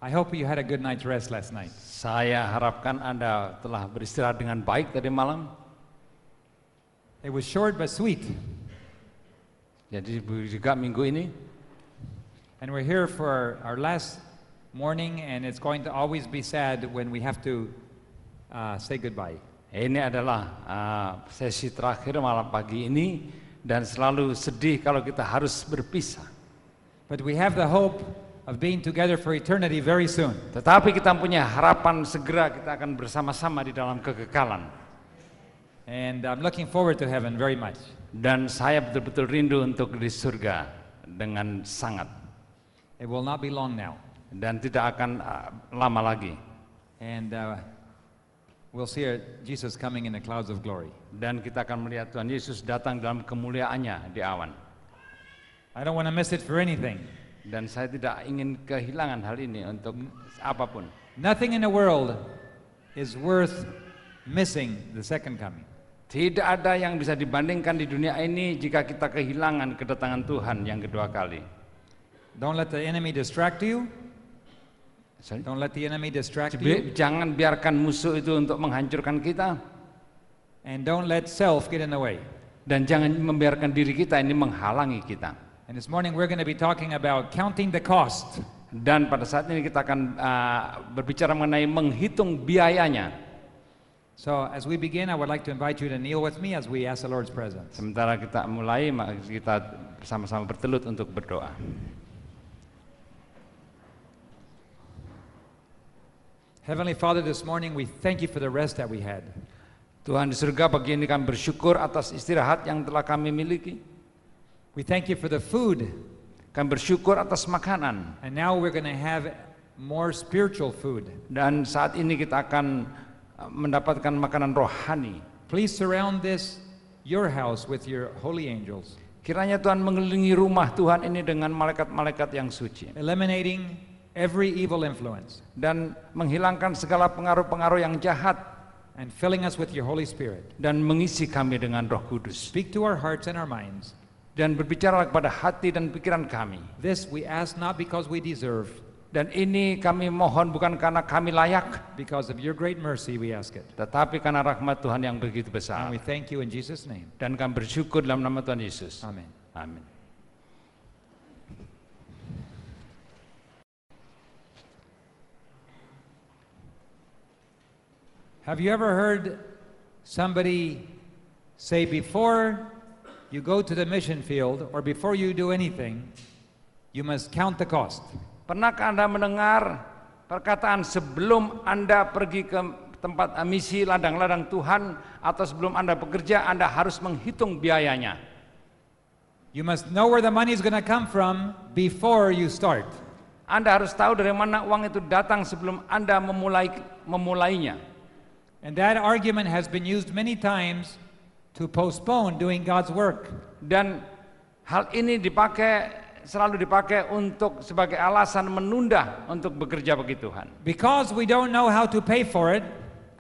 I hope you had a good night's rest last night. Saya harapkan Anda telah beristirahat dengan baik tadi malam. It was short but sweet. Jadi juga minggu ini. And we're here for our last morning, and it's going to always be sad when we have to say goodbye. Ini adalah sesi terakhir malam pagi ini, dan selalu sedih kalau kita harus berpisah. But we have the hope of being together for eternity very soon. Tetapi kita punya harapan segera kita akan bersama-sama di dalam kekekalan. And I'm looking forward to heaven very much. Dan saya betul-betul rindu untuk di surga dengan sangat. It will not be long now. Dan tidak akan lama lagi. And we'll see Jesus coming in the clouds of glory. Dan kita akan melihat Tuhan Yesus datang dalam kemuliaannya di awan. I don't want to miss it for anything. Dan saya tidak ingin kehilangan hal ini untuk apapun. Nothing in the world is worth missing the second coming. Tidak ada yang bisa dibandingkan di dunia ini jika kita kehilangan kedatangan Tuhan yang kedua kali. Don't let the enemy distract you. Sorry? Don't let the enemy distract you. Jangan biarkan musuh itu untuk menghancurkan kita. And don't let self get in the way. Dan jangan membiarkan diri kita ini menghalangi kita. And this morning we're going to be talking about counting the cost. Dan pada saat ini kita akan berbicara mengenai menghitung biayanya. So as we begin, I would like to invite you to kneel with me as we ask the Lord's presence. Sementara kita mulai, kita bersama-sama bertelut untuk berdoa. Heavenly Father, this morning we thank you for the rest that we had. Tuhan di surga, pagi ini kami bersyukur atas istirahat yang telah kami miliki. We thank you for the food. Kami bersyukur atas makanan. And now we're going to have more spiritual food. Dan saat ini kita akan mendapatkan makanan rohani. Please surround your house with your holy angels. Kiranya Tuhan mengelilingi rumah Tuhan ini dengan malaikat-malaikat yang suci. Eliminating every evil influence. Dan menghilangkan segala pengaruh-pengaruh yang jahat. And filling us with your Holy Spirit. Dan mengisi kami dengan Roh Kudus. Speak to our hearts and our minds. Dan berbicara kepada hati dan pikiran kami. This we ask not because we deserve. Dan ini kami mohon bukan karena kami layak. Because of your great mercy we ask it. Tetapi karena rahmat Tuhan yang begitu besar. And we thank you in Jesus' name. Dan kami bersyukur dalam nama Tuhan Yesus. Amin. Amin. Have you ever heard somebody say before you go to the mission field or before you do anything, you must count the cost? Pernahkah Anda mendengar perkataan sebelum Anda pergi ke tempat misi ladang-ladang Tuhan atau sebelum Anda bekerja, Anda harus menghitung biayanya? You must know where the money is going to come from before you start. Anda harus tahu dari mana uang itu datang sebelum Anda memulainya. And that argument has been used many times to postpone doing God's work. Dan hal ini selalu dipakai untuk sebagai alasan menunda untuk bekerja bagi Tuhan. Because we don't know how to pay for it.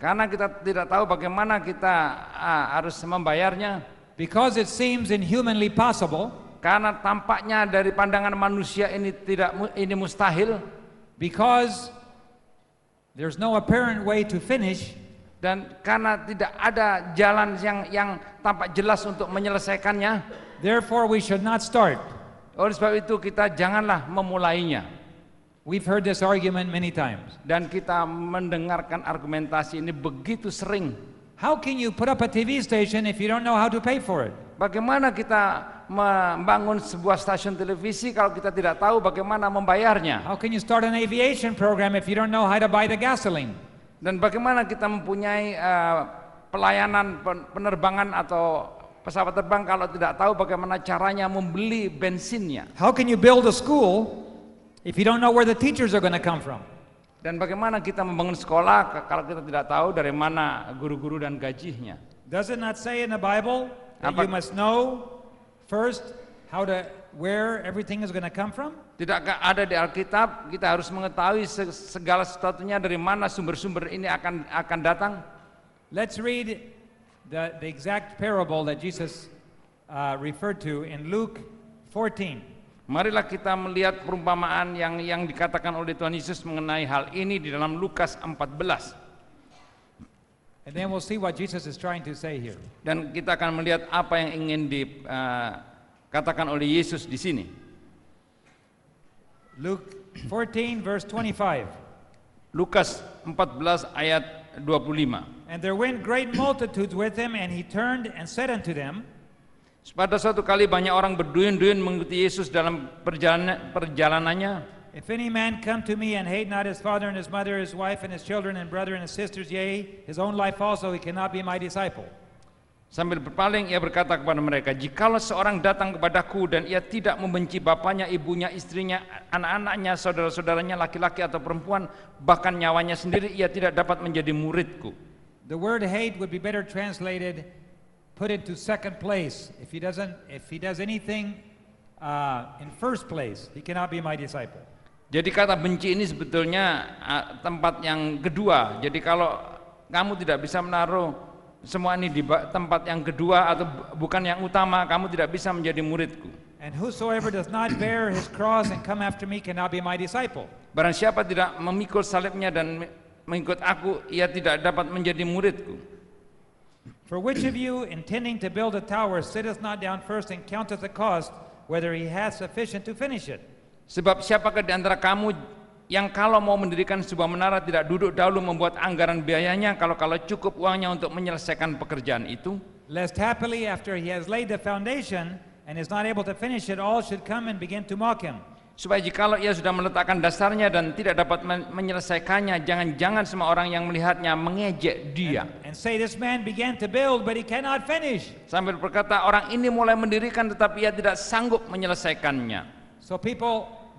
Karena kita tidak tahu bagaimana kita harus membayarnya. Because it seems inhumanly possible. Karena tampaknya dari pandangan manusia ini mustahil. Because there's no apparent way to finish. Dan karena tidak ada jalan yang tampak jelas untuk menyelesaikannya. Therefore we should not start. Oleh sebab itu kita janganlah memulainya. We've heard this argument many times. Dan kita mendengarkan argumentasi ini begitu sering. How can you put up a TV station if you don't know how to pay for it? Bagaimana kita membangun sebuah stasiun televisi kalau kita tidak tahu bagaimana membayarnya? How can you start an aviation program if you don't know how to buy the gasoline? Dan bagaimana kita mempunyai pelayanan penerbangan atau pesawat terbang kalau tidak tahu bagaimana caranya membeli bensinnya? How can you build a school if you don't know where the teachers are going to come from? Dan bagaimana kita membangun sekolah kalau kita tidak tahu dari mana guru-guru dan gajinya? Does it not say in the Bible that you must know first where everything is going to come from? Tidakkah ada di Alkitab kita harus mengetahui segala sesuatunya dari mana sumber-sumber ini akan datang? Let's read the exact parable that Jesus referred to in Luke 14. Marilah kita melihat perumpamaan yang dikatakan oleh Tuhan Yesus mengenai hal ini di dalam Lukas 14. And then we'll see what Jesus is trying to say here. Dan kita akan melihat apa yang ingin dikatakan oleh Yesus di sini. Luke 14 verse 25. Lukas 14 ayat 25. And there went great multitudes with him, and he turned and said unto them, Pada suatu kali banyak orang berduyun-duyun mengikuti Yesus dalam perjalanannya. If any man come to me and hate not his father and his mother, his wife and his children and brother and his sisters, yea, his own life also, he cannot be my disciple. Sambil berpaling ia berkata kepada mereka, jikalau seorang datang kepadaku dan ia tidak membenci bapaknya, ibunya, istrinya, anak-anaknya, saudara-saudaranya, laki-laki atau perempuan, bahkan nyawanya sendiri, ia tidak dapat menjadi muridku. The word hate would be better translated, put into second place. If he does anything in first place, he cannot be my disciple. Jadi kata benci ini sebetulnya tempat yang kedua. Jadi kalau kamu tidak bisa menaruh semua ini di tempat yang kedua atau bukan yang utama, kamu tidak bisa menjadi muridku. And whosoever does not bear his cross and come after me cannot be my disciple. Barang siapa tidak memikul salibnya dan mengikut aku, ia tidak dapat menjadi muridku. For which of you, intending to build a tower, sitteth not down first and counteth the cost, whether he hath sufficient to finish it? Sebab siapakah di antara kamu yang kalau mau mendirikan sebuah menara tidak duduk dahulu membuat anggaran biayanya, kalau cukup uangnya untuk menyelesaikan pekerjaan itu? Lest happily after he has laid the foundation and is not able to finish it, all should come and begin to mock him. Supaya jikalau ia sudah meletakkan dasarnya dan tidak dapat menyelesaikannya, jangan-jangan semua orang yang melihatnya mengejek dia. And say, this man began to build, but he cannot finish. Sambil berkata, orang ini mulai mendirikan tetapi ia tidak sanggup menyelesaikannya. So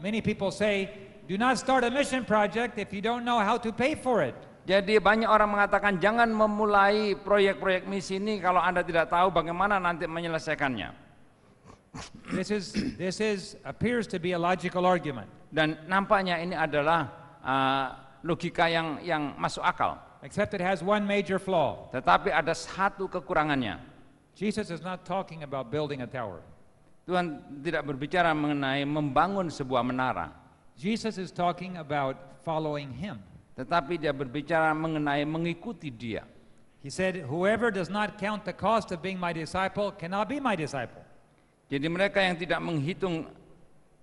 many people say, do not start a mission project if you don't know how to pay for it. Jadi banyak orang mengatakan jangan memulai proyek-proyek misi ini kalau Anda tidak tahu bagaimana nanti menyelesaikannya. This appears to be a logical argument. Dan nampaknya ini adalah logika yang masuk akal. Except it has one major flaw. Tetapi ada satu kekurangannya. Jesus is not talking about building a tower. Tuhan tidak berbicara mengenai membangun sebuah menara. Jesus is talking about following him. Tetapi dia berbicara mengenai mengikuti dia. He said, whoever does not count the cost of being my disciple cannot be my disciple. Jadi mereka yang tidak menghitung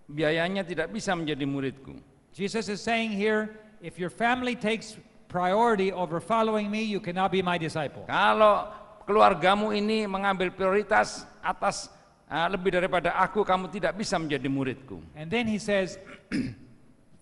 biayanya tidak bisa menjadi muridku. Jesus is saying here, if your family takes priority over following me, you cannot be my disciple. Kalau keluargamu ini mengambil prioritas atas lebih daripada aku, kamu tidak bisa menjadi muridku. And then he says,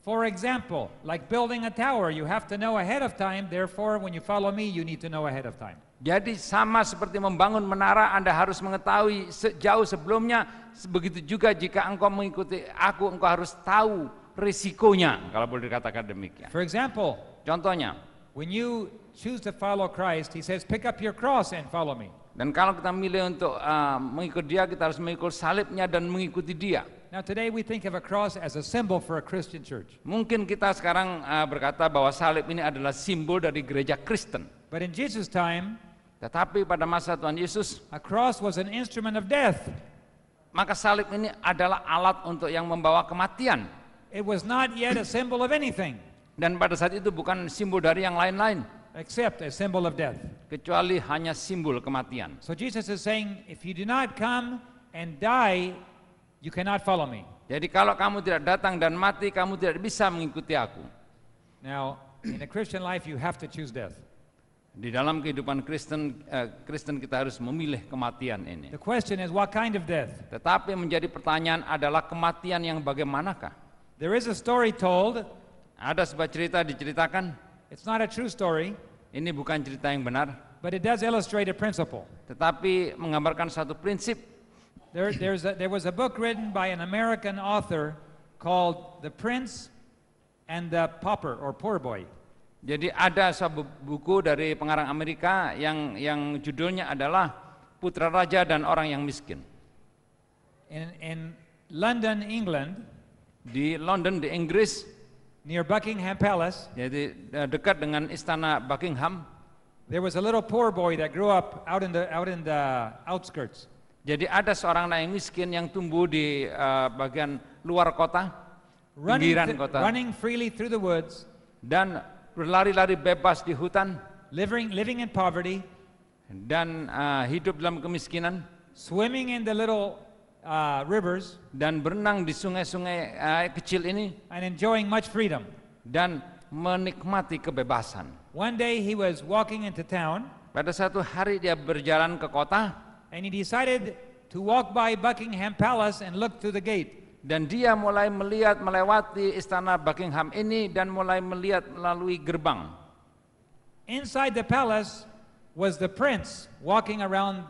for example, like building a tower, you have to know ahead of time. Therefore, when you follow me, you need to know ahead of time. Jadi sama seperti membangun menara, Anda harus mengetahui jauh sebelumnya. Begitu juga jika engkau mengikuti aku, engkau harus tahu risikonya, kalau boleh dikatakan demikian. For example, contohnya, when you choose to follow Christ, he says, pick up your cross and follow me. Dan kalau kita milih untuk mengikut dia, kita harus mengikut salibnya dan mengikuti dia. Now today we think of a cross as a symbol for a Christian church. Mungkin kita sekarang berkata bahwa salib ini adalah simbol dari gereja Kristen. But in Jesus' time, tetapi pada masa Tuhan Yesus, a cross was an instrument of death. Maka salib ini adalah alat untuk yang membawa kematian. It was not yet a symbol of anything. Dan pada saat itu bukan simbol dari yang lain-lain, except a symbol of death. Kecuali hanya simbol kematian. So Jesus is saying, if you do not come and die, you cannot follow me. Jadi kalau kamu tidak datang dan mati, kamu tidak bisa mengikuti aku. Now, in a Christian life, you have to choose death. Di dalam kehidupan Kristen kita harus memilih kematian ini. The question is, what kind of death? Tetapi menjadi pertanyaan adalah kematian yang bagaimanakah? There is a story told. Ada sebuah cerita diceritakan. It's not a true story. Ini bukan cerita yang benar. But it does illustrate a principle. Tetapi menggambarkan satu prinsip. There was a book written by an American author called The Prince and the Pauper or Poor Boy. Jadi ada sebuah buku dari pengarang Amerika yang judulnya adalah Putra Raja dan Orang yang Miskin. In London, England, di London, di Inggris, near Buckingham Palace, jadi dekat dengan istana Buckingham, there was a little poor boy that grew up out in the outskirts. Jadi ada seorang anak yang miskin yang tumbuh di bagian luar kota, pinggiran kota, running freely through the woods, dan berlari-lari bebas di hutan, living in poverty, dan hidup dalam kemiskinan, swimming in the little rivers, dan berenang di sungai-sungai kecil ini, and enjoying much freedom. dan menikmati kebebasan. One day he was walking into town, Pada satu hari dia berjalan ke kota, and he decided to walk by Buckingham Palace and look through the gate. dan dia mulai melewati istana Buckingham ini dan mulai melihat melalui gerbang. Inside the palace was the prince walking around,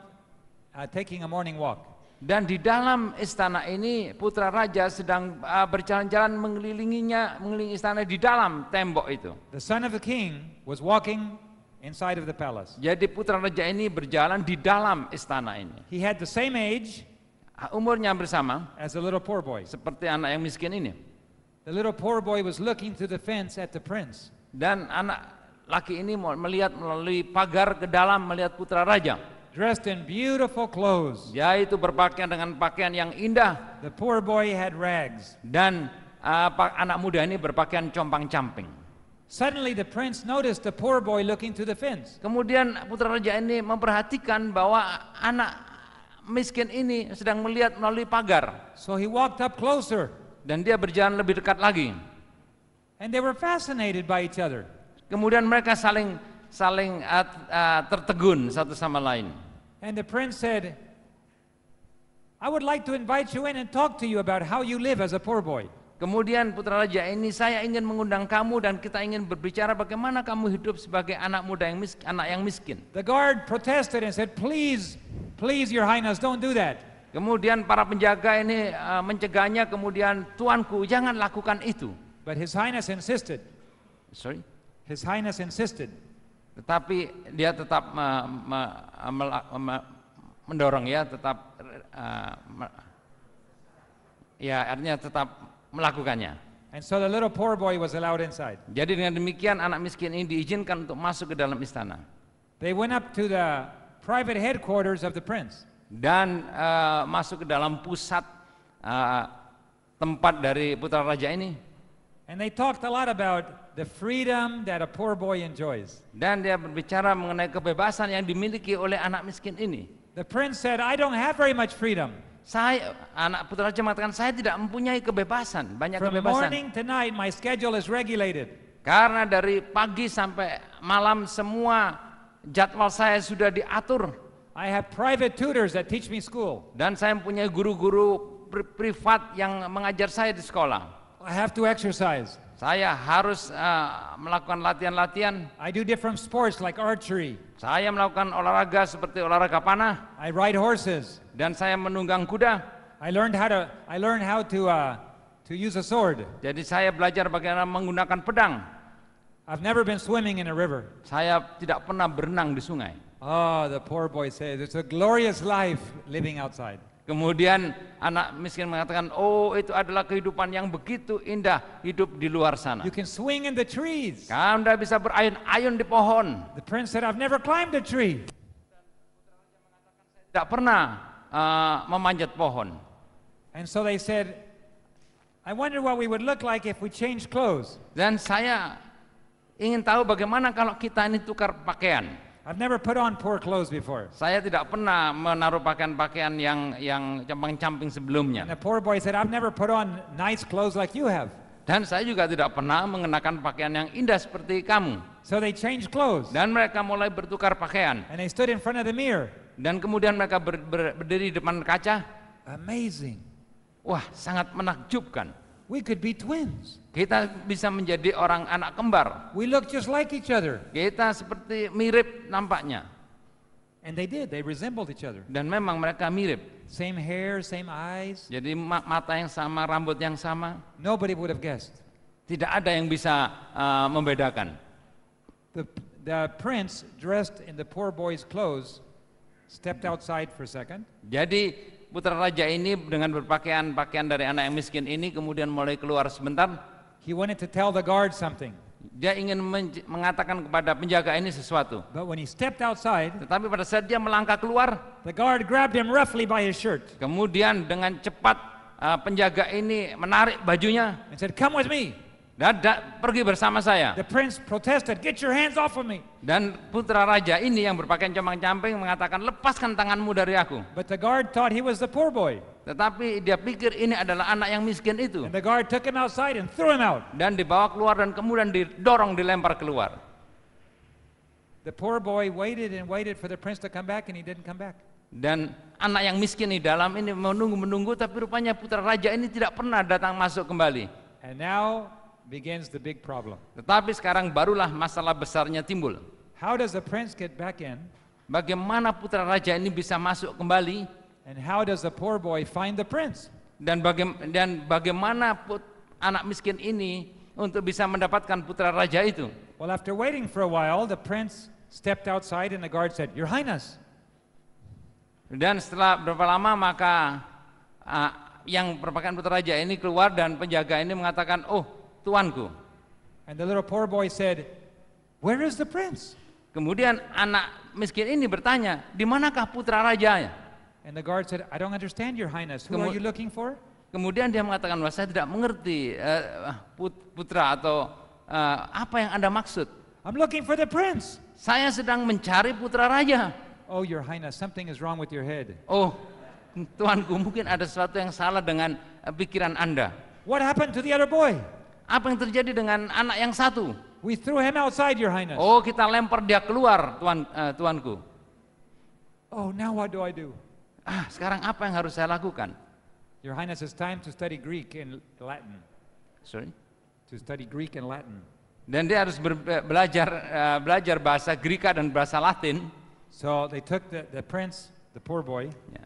taking a morning walk. Dan di dalam istana ini putra raja sedang berjalan-jalan mengelilingi istana di dalam tembok itu. The son of the king was walking inside of the palace. Jadi putra raja ini berjalan di dalam istana ini. He had the same age Umurnya bersama as the little poor boy. seperti anak yang miskin ini. The little poor boy was looking through the fence at the prince. Dan anak laki ini melihat melalui pagar ke dalam melihat putra raja. Dressed in beautiful clothes. Dia itu berpakaian dengan pakaian yang indah. The poor boy had rags. Dan anak muda ini berpakaian compang-camping. Suddenly the prince noticed the poor boy looking through the fence. Kemudian putra raja ini memperhatikan bahwa anak miskin ini sedang melihat melalui pagar. So he walked up closer, Dan dia berjalan lebih dekat lagi. and they were fascinated by each other. Kemudian mereka saling tertegun satu sama lain. And the prince said, I would like to invite you in and talk to you about how you live as a poor boy. Kemudian putra raja ini, saya ingin mengundang kamu dan kita ingin berbicara bagaimana kamu hidup sebagai anak muda yang miskin, anak yang miskin. The guard protested and said, please, your highness, don't do that. Kemudian para penjaga ini mencegahnya, kemudian tuanku jangan lakukan itu. But his highness insisted. Sorry. His highness insisted. Tetapi dia tetap mendorong ya, tetap ya artinya tetap melakukannya. And so the little poor boy was allowed inside. Jadi dengan demikian anak miskin ini diizinkan untuk masuk ke dalam istana. They went up to the private headquarters of the prince. Dan masuk ke dalam pusat tempat dari putra raja ini. And they talked a lot about the freedom that a poor boy enjoys. Dan dia berbicara mengenai kebebasan yang dimiliki oleh anak miskin ini. The prince said, I don't have very much freedom. Anak putra raja mengatakan, saya tidak mempunyai kebebasan, banyak From kebebasan. morning to night, my schedule is regulated. Karena dari pagi sampai malam semua jadwal saya sudah diatur. I have private tutors that teach me school. Dan saya mempunyai guru-guru privat yang mengajar saya di sekolah. I have to exercise. Saya harus melakukan latihan-latihan. I do different sports like archery. Saya melakukan olahraga seperti olahraga panah. I ride horses. Dan saya menunggang kuda. I learned how to use a sword. Jadi saya belajar bagaimana menggunakan pedang. I've never been swimming in a river. Saya tidak pernah berenang di sungai. Oh, the poor boy says, it's a glorious life living outside. Kemudian anak miskin mengatakan, oh itu adalah kehidupan yang begitu indah, hidup di luar sana. You can swing in the trees. Anda bisa berayun-ayun di pohon. The prince said, I've never climbed a tree. Tidak pernah memanjat pohon. And so they said, I wonder what we would look like if we changed clothes. Dan saya ingin tahu bagaimana kalau kita ini tukar pakaian. I've never put on poor clothes before. Saya tidak pernah menaruh pakaian-pakaian yang camping-camping sebelumnya. And the poor boy said, I've never put on nice clothes like you have. Dan saya juga tidak pernah mengenakan pakaian yang indah seperti kamu. So they changed clothes. Dan mereka mulai bertukar pakaian. And they stood in front of the mirror. Dan kemudian mereka berdiri di depan kaca. Amazing. Wah, sangat menakjubkan. We could be twins. Kita bisa menjadi orang anak kembar. We look just like each other. Kita seperti mirip nampaknya. And they did. They resembled each other. Dan memang mereka mirip. Same hair, same eyes. Jadi mata yang sama, rambut yang sama. Nobody would have guessed. Tidak ada yang bisa membedakan. The prince, dressed in the poor boy's clothes, stepped outside for a second. Jadi putra raja ini dengan berpakaian pakaian dari anak yang miskin ini kemudian mulai keluar sebentar. He wanted to tell the guard something. Dia ingin mengatakan kepada penjaga ini sesuatu. But when he stepped outside, Tetapi pada saat dia melangkah keluar, the guard grabbed him roughly by his shirt kemudian dengan cepat penjaga ini menarik bajunya and said, "Come with me." dan pergi bersama saya. The prince protested, "Get your hands off of me." Dan putra raja ini yang berpakaian compang-camping mengatakan, lepaskan tanganmu dari aku. But the guard thought he was the poor boy. Tetapi dia pikir ini adalah anak yang miskin itu. And the guard took him outside and threw him out. Dan dibawa keluar dan kemudian didorong, dilempar keluar. The poor boy waited and waited for the prince to come back, and he didn't come back. Dan anak yang miskin di dalam ini menunggu, tapi rupanya putra raja ini tidak pernah datang masuk kembali. And now begins the big problem. Tetapi sekarang barulah masalah besarnya timbul. How does the prince get back in? Bagaimana putra raja ini bisa masuk kembali? And how does the poor boy find the prince? Dan bagaimana anak miskin ini untuk bisa mendapatkan putra raja itu? Well, after waiting for a while, the prince stepped outside and the guard said, "Your Highness." Dan setelah berapa lama maka yang merupakan putra raja ini keluar dan penjaga ini mengatakan, "Oh, tuanku." And the little poor boy said, "Where is the prince?" Kemudian anak miskin ini bertanya, "Di manakah putra rajanya?" And the guard said, "I don't understand, Your Highness. Who are you looking for?" Kemudian dia mengatakan, "Wah, saya tidak mengerti putra atau apa yang Anda maksud. "I'm looking for the prince." Saya sedang mencari putra raja." "Oh, Your Highness, something is wrong with your head." "Oh, tuanku, mungkin ada sesuatu yang salah dengan pikiran Anda." "What happened to the other boy?" "Apa yang terjadi dengan anak yang satu?" "We threw him outside, Your Highness." "Oh, kita lempar dia keluar, tuanku." "Oh, now what do I do?" Sekarang apa yang harus saya lakukan? "Your Highness, it's time to study Greek and Latin." Sorry. To study Greek and Latin. Dan dia harus belajar bahasa Greka dan bahasa Latin. So they took the prince, the poor boy, Ya.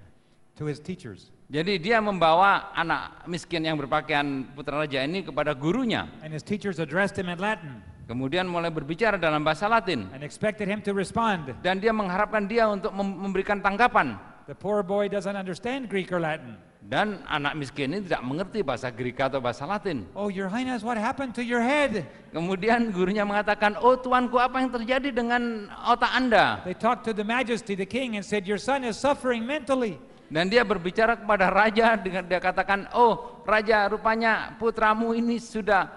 to his teachers. Jadi dia membawa anak miskin yang berpakaian putra raja ini kepada gurunya. And his teachers addressed him in Latin Kemudian mulai berbicara dalam bahasa Latin. and expected him to respond. Dan dia mengharapkan dia untuk memberikan tanggapan. The poor boy doesn't understand Greek or Latin. Dan anak miskin ini tidak mengerti bahasa Greka atau bahasa Latin. "Oh, Your Highness, what happened to your head?" Kemudian gurunya mengatakan, "Oh tuanku, apa yang terjadi dengan otak Anda?" They talked to the majesty, the king, and said, "Your son is suffering mentally." Dan dia berbicara kepada raja, dengan dia katakan, "Oh raja, rupanya putramu ini sudah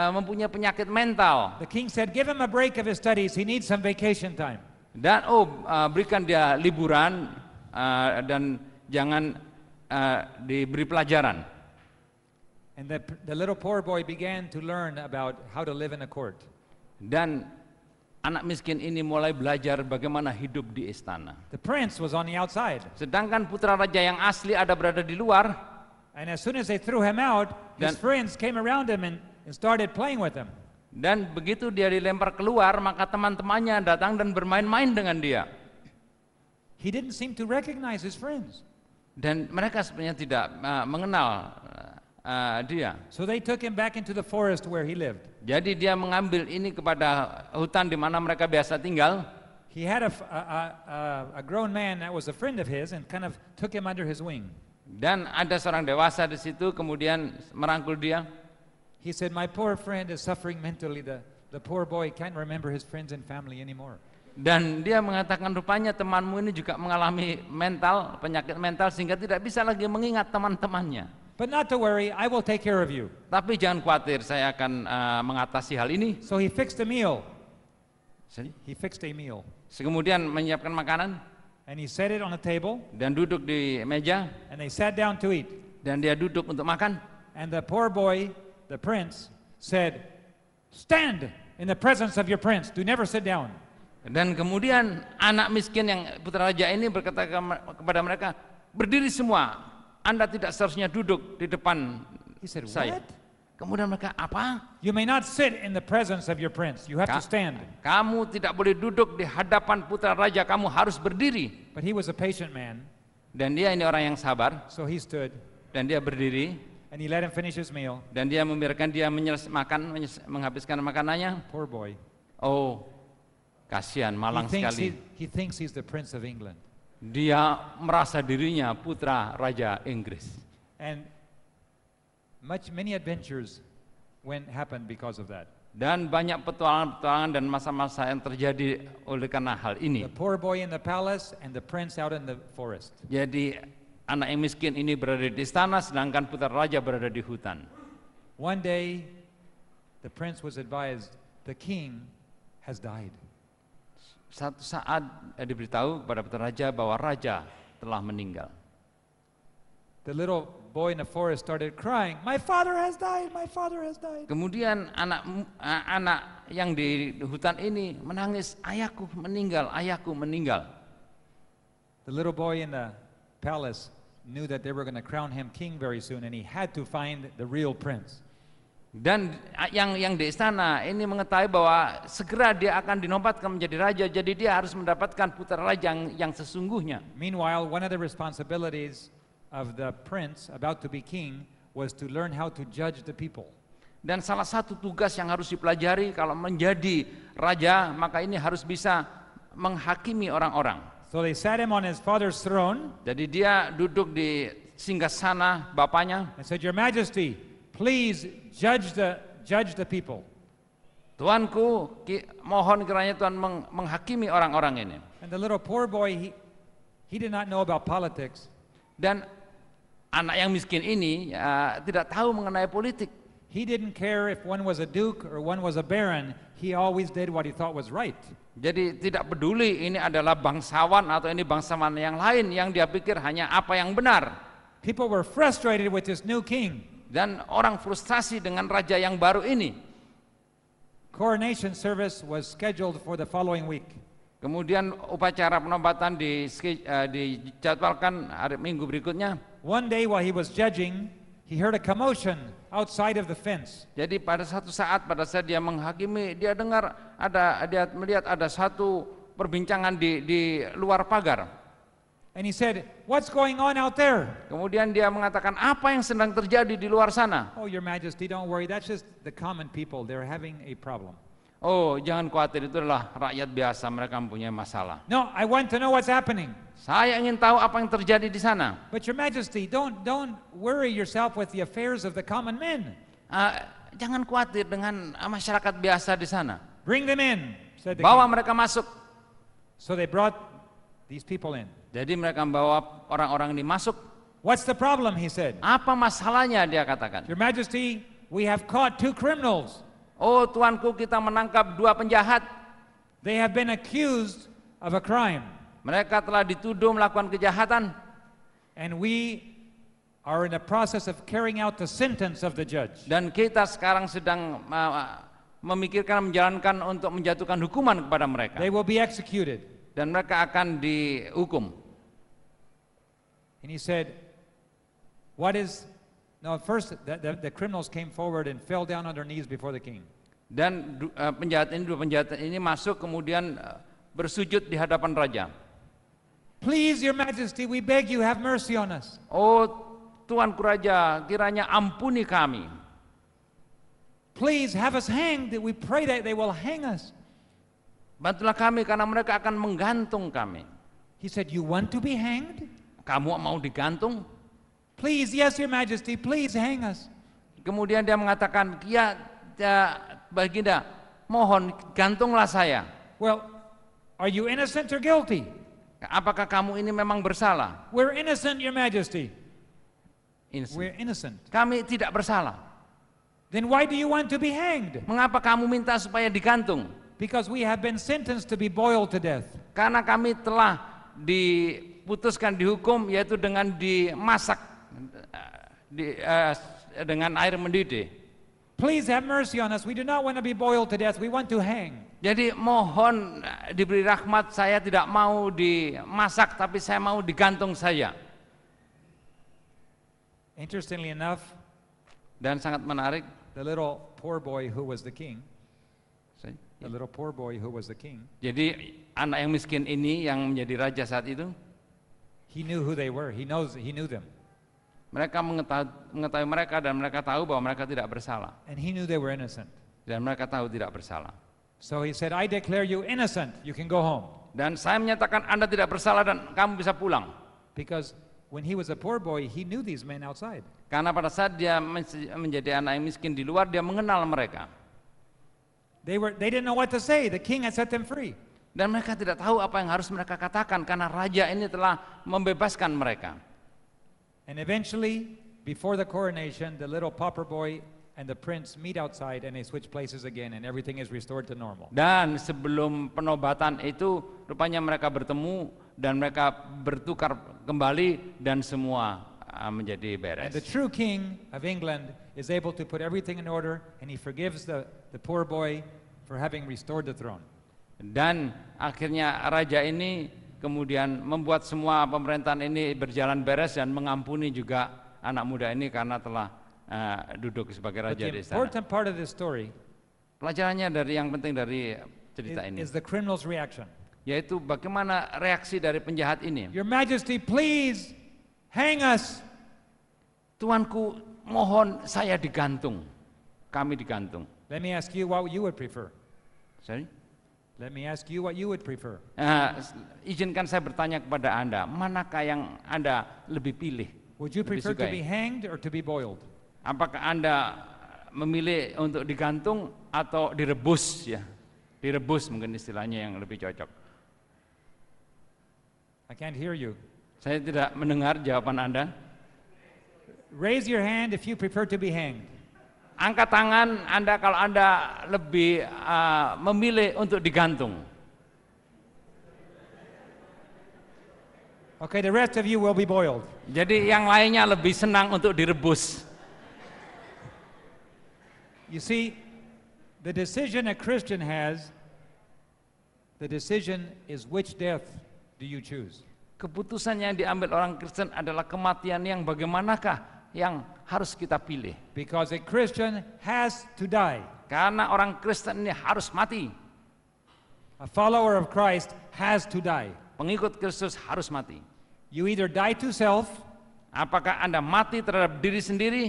mempunyai penyakit mental." The king said, "Give him a break of his studies. He needs some vacation time." Dan berikan dia liburan dan jangan diberi pelajaran. And the little poor boy began to learn about how to live in a court. Dan anak miskin ini mulai belajar bagaimana hidup di istana. The prince was on the outside. Sedangkan putra raja yang asli ada berada di luar. And as soon as they threw him out, his Dan- friends came around him and started playing with him. Dan begitu dia dilempar keluar, maka teman-temannya datang dan bermain-main dengan dia. He didn't seem to recognize his friends. Dan mereka sebenarnya tidak mengenal dia. So they took him back into the forest where he lived. Jadi dia mengambil ini kepada hutan di mana mereka biasa tinggal. He had a grown man that was a friend of his and kind of took him under his wing. Dan ada seorang dewasa di situ, kemudian merangkul dia. He said, "My poor friend is suffering mentally. The poor boy can't remember his friends and family anymore." Dan dia mengatakan, rupanya temanmu ini juga mengalami penyakit mental sehingga tidak bisa lagi mengingat teman-temannya. "But not to worry, I will take care of you." Tapi jangan khawatir, saya akan mengatasi hal ini. So he fixed a meal. He fixed a meal. Kemudian menyiapkan makanan And he set it on a table, dan duduk di meja and they sat down to eat. dan dia duduk untuk makan. And the poor boy, the prince, said, "Stand in the presence of your prince. Do never sit down." Dan kemudian anak miskin yang putra raja ini berkata kepada mereka, "Berdiri semua, Anda tidak seharusnya duduk di depan He said, saya." "What? Kemudian mereka, "Apa? You may not sit in the presence of your prince. You have to stand." Kamu tidak boleh duduk di hadapan putra raja, kamu harus berdiri." But he was a patient man, Dan dia ini orang yang sabar, so he stood dan dia berdiri, and he let him finish his meal. dan dia membiarkan dia menghabiskan makanannya. Poor boy. Oh, kasihan, malang sekali. He thinks he's the prince of England. Dia merasa dirinya putra raja Inggris. And many adventures happened because of that. Dan banyak petualangan-petualangan dan masa-masa yang terjadi oleh karena hal ini. The poor boy in the palace and the prince out in the forest. Jadi anak yang miskin ini berada di istana, sedangkan putra raja berada di hutan. One day, the prince was advised, the king has died. Satu saat diberitahu kepada putra raja bahwa raja telah meninggal. The little boy in the forest started crying, my father has died, my father has died. Kemudian anak yang di hutan ini menangis, ayahku meninggal, ayahku meninggal. The little boy in the palace knew that they were going to crown him king very soon, and he had to find the real prince. Dan yang di istana ini mengetahui bahwa segera dia akan dinobatkan menjadi raja, jadi dia harus mendapatkan putra raja yang sesungguhnya. Meanwhile, one of the responsibilities of the prince about to be king was to learn how to judge the people. Dan salah satu tugas yang harus dipelajari kalau menjadi raja, maka ini harus bisa menghakimi orang-orang. So they sat him on his father's throne. Jadi dia duduk di singgasana bapaknya. And said, Your Majesty, please judge the people. Tuanku, mohon kiranya Tuhan menghakimi orang-orang ini. And the little poor boy, he did not know about politics. Dan anak yang miskin ini tidak tahu mengenai politik. He didn't care if one was a duke or one was a baron. He always did what he thought was right. Jadi tidak peduli ini adalah bangsawan atau ini bangsawan yang lain, yang dia pikir hanya apa yang benar. People were frustrated with this new king. Dan orang frustasi dengan raja yang baru ini. Coronation service was scheduled for the following week. Kemudian upacara penobatan dijadwalkan hari Minggu berikutnya. One day while he was judging, he heard a commotion outside of the fence. Jadi pada satu saat pada saat dia menghakimi, dia melihat ada satu perbincangan di luar pagar. And he said, "What's going on out there?" Kemudian dia mengatakan, apa yang sedang terjadi di luar sana? "Oh, Your Majesty, don't worry. That's just the common people. They're having a problem." Oh, jangan khawatir, itu adalah rakyat biasa, mereka mempunyai masalah. "No, I want to know what's happening." Saya ingin tahu apa yang terjadi di sana. "But Your Majesty, don't worry yourself with the affairs of the common men." Jangan khawatir dengan masyarakat biasa di sana. "Bring them in," said the Bawa king. mereka masuk. So they brought these people in. Jadi mereka membawa orang-orang ini masuk. "What's the problem?" he said. Apa masalahnya, dia katakan. "Your Majesty, we have caught 2 criminals. Oh, Tuanku, kita menangkap 2 penjahat. They have been accused of a crime. Mereka telah dituduh melakukan kejahatan. And we are in the process of carrying out the sentence of the judge." Dan kita sekarang sedang memikirkan, menjalankan untuk menjatuhkan hukuman kepada mereka. They will be executed. Dan mereka akan dihukum. And he said, first the criminals came forward and fell down on their knees before the king. Dan 2 penjahat ini masuk kemudian bersujud di hadapan raja. "Please, Your Majesty, we beg you, have mercy on us." Oh, Tuanku Raja, kiranya ampuni kami. "Please have us hanged. We pray that they will hang us." Bantulah kami karena mereka akan menggantung kami. He said, "You want to be hanged?" Kamu mau digantung? "Please, yes, Your Majesty, please hang us." Kemudian dia mengatakan, ya Baginda, mohon gantunglah saya. "Well, are you innocent or guilty?" Apakah kamu ini memang bersalah? "We're innocent, Your Majesty." Innocent. "We're innocent." Kami tidak bersalah. "Then why do you want to be hanged?" Mengapa kamu minta supaya digantung? "Because we have been sentenced to be boiled to death." Karena kami telah diputuskan dihukum, yaitu dengan dimasak dengan air mendidih. "Please have mercy on us. We do not want to be boiled to death. We want to hang." Jadi mohon diberi rahmat, saya tidak mau dimasak, tapi saya mau digantung saja. Interestingly enough, Dan sangat menarik, the little poor boy who was the king, jadi anak yang miskin ini yang menjadi raja saat itu, he knew who they were. He knew them. Mereka mengetahui mereka, dan mereka tahu bahwa mereka tidak bersalah. And he knew they were innocent. Dan mereka tahu tidak bersalah. So he said, "I declare you innocent. You can go home." Dan saya menyatakan Anda tidak bersalah dan kamu bisa pulang. Because when he was a poor boy, he knew these men outside. Karena pada saat dia menjadi anak yang miskin di luar, dia mengenal mereka. They didn't know what to say. The king had set them free. Dan mereka tidak tahu apa yang harus mereka katakan karena raja ini telah membebaskan mereka. And eventually, before the coronation, the little pauper boy and the prince meet outside and they switch places again and everything is restored to normal. Dan sebelum penobatan itu rupanya mereka bertemu dan mereka bertukar kembali dan semua menjadi beres. And the true king of England is able to put everything in order and he forgives the poor boy for having restored the throne. Dan akhirnya raja ini kemudian membuat semua pemerintahan ini berjalan beres dan mengampuni juga anak muda ini karena telah duduk sebagai But raja the di sana. important part of this story Pelajarannya dari yang penting dari cerita ini is the criminal's reaction. yaitu bagaimana reaksi dari penjahat ini. Your Majesty, please hang us. Tuanku, mohon saya digantung. Kami digantung. Let me ask you what you would prefer. Sorry? Let me ask you what you would prefer. Izinkan saya bertanya kepada Anda, manakah yang Anda lebih pilih? Would you Lebih prefer to sukai? be hanged or to be boiled? Apakah Anda memilih untuk digantung atau direbus ya? Direbus mungkin istilahnya yang lebih cocok. I can't hear you. Saya tidak mendengar jawaban Anda. Raise your hand if you prefer to be hanged. Angkat tangan Anda kalau Anda lebih memilih untuk digantung. Okay, the rest of you will be boiled. Jadi yang lainnya lebih senang untuk direbus. You see, the decision a Christian has, the decision is which death do you choose? Keputusan yang diambil orang Kristen adalah kematian yang bagaimanakah yang harus kita pilih. Because a Christian has to die. Karena orang Kristen ini harus mati. A follower of Christ has to die. Pengikut Kristus harus mati. You either die to self Apakah Anda mati terhadap diri sendiri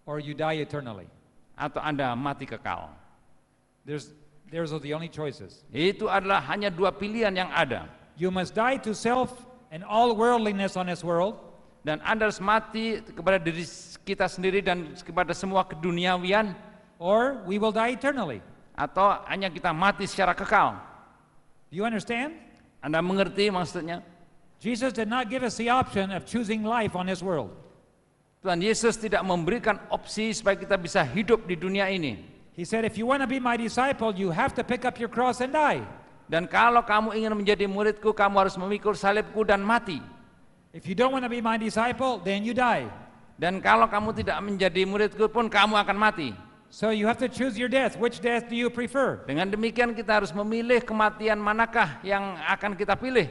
or you die eternally. atau Anda mati kekal? Those are the only choices. Itu adalah hanya dua pilihan yang ada. You must die to self and all worldliness on this world, Dan Anda harus mati kepada diri kita sendiri dan kepada semua keduniawian, or we will die eternally. atau hanya kita mati secara kekal. Do you understand? Anda mengerti maksudnya? Jesus did not give us the option of choosing life on this world. Tuhan Yesus tidak memberikan opsi supaya kita bisa hidup di dunia ini. He said, if you want to be my disciple, you have to pick up your cross and die. Dan kalau kamu ingin menjadi muridku, kamu harus memikul salibku dan mati. If you don't want to be my disciple, then you die. Dan kalau kamu tidak menjadi muridku pun kamu akan mati. So you have to choose your death. Which death do you prefer? Dengan demikian kita harus memilih kematian manakah yang akan kita pilih.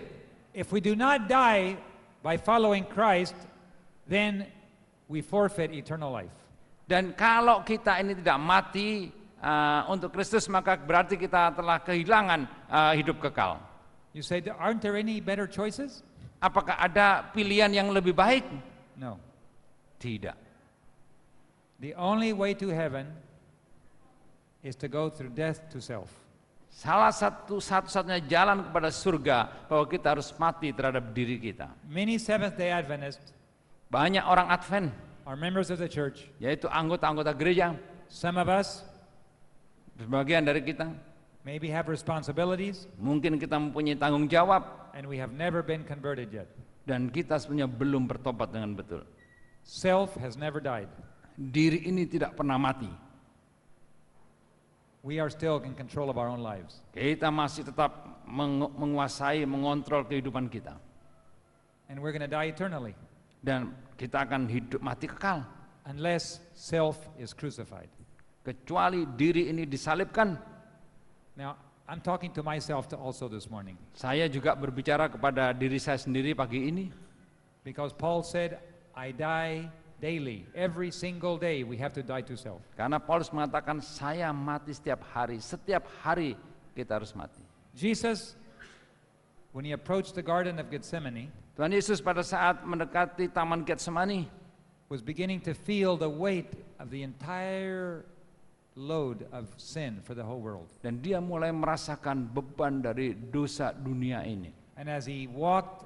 If we do not die by following Christ, then we forfeit eternal life. Dan kalau kita ini tidak mati untuk Kristus, maka berarti kita telah kehilangan hidup kekal. You say, aren't there any better choices? Apakah ada pilihan yang lebih baik? No. Tidak. The only way to heaven is to go through death to self. Salah satu-satunya jalan kepada surga bahwa kita harus mati terhadap diri kita. Many Seventh-day Adventists Banyak orang Advent, are members of the church. yaitu anggota-anggota gereja, Some of us sebagian dari kita, maybe have responsibilities, mungkin kita mempunyai tanggung jawab, and we have never been converted yet. dan kita sebenarnya belum bertobat dengan betul. Self has never died. Diri ini tidak pernah mati. We are still in control of our own lives. Kita masih tetap menguasai, mengontrol kehidupan kita. And we're going to die eternally Dan kita akan hidup mati kekal. unless self is crucified. Kecuali diri ini disalibkan. Now, I'm talking to myself also this morning, Saya juga berbicara kepada diri saya sendiri pagi ini. because Paul said, I die daily. Every single day we have to die to self. Karena Paulus mengatakan saya mati setiap hari kita harus mati. Jesus, when he approached the Garden of Gethsemane, Tuhan Yesus pada saat mendekati Taman Getsemani was beginning to feel the weight of the entire load of sin for the whole world. dan dia mulai merasakan beban dari dosa dunia ini. And as he walked,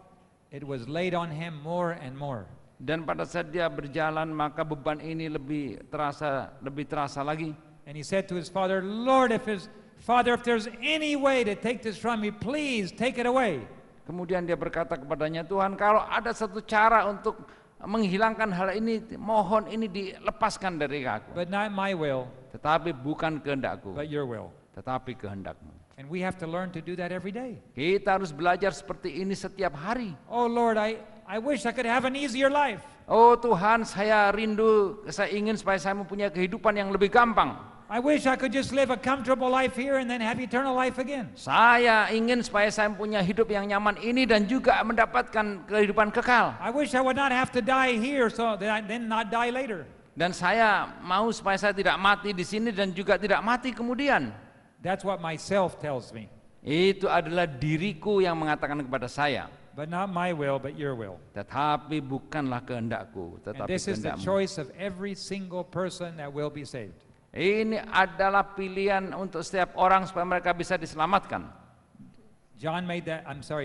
it was laid on him more and more. Dan pada saat dia berjalan maka beban ini lebih terasa lagi. and he said to his father, Lord, if there's any way to take this from me, please take it away. Kemudian dia berkata kepadanya, Tuhan, kalau ada satu cara untuk menghilangkan hal ini, mohon ini dilepaskan dari aku. But not my will, Tetapi bukan kehendakku, but your will. tetapi kehendakmu. And we have to learn to do that every day. Kita harus belajar seperti ini setiap hari. Oh Lord, I wish I could have an easier life. Oh Tuhan, saya rindu, saya ingin supaya saya mempunyai kehidupan yang lebih gampang. I wish I could just live a comfortable life here and then have eternal life again. Saya ingin supaya saya mempunyai hidup yang nyaman ini dan juga mendapatkan kehidupan kekal. I wish I would not have to die here so that I then not die later. Dan saya mau supaya saya tidak mati di sini dan juga tidak mati kemudian. That's what myself tells me. Itu adalah diriku yang mengatakan kepada saya. But not my will, but your will. Tetapi bukanlah kehendakku, And tetapi this is the kehendakmu. choice of every single person that will be saved. Ini adalah pilihan untuk setiap orang supaya mereka bisa diselamatkan.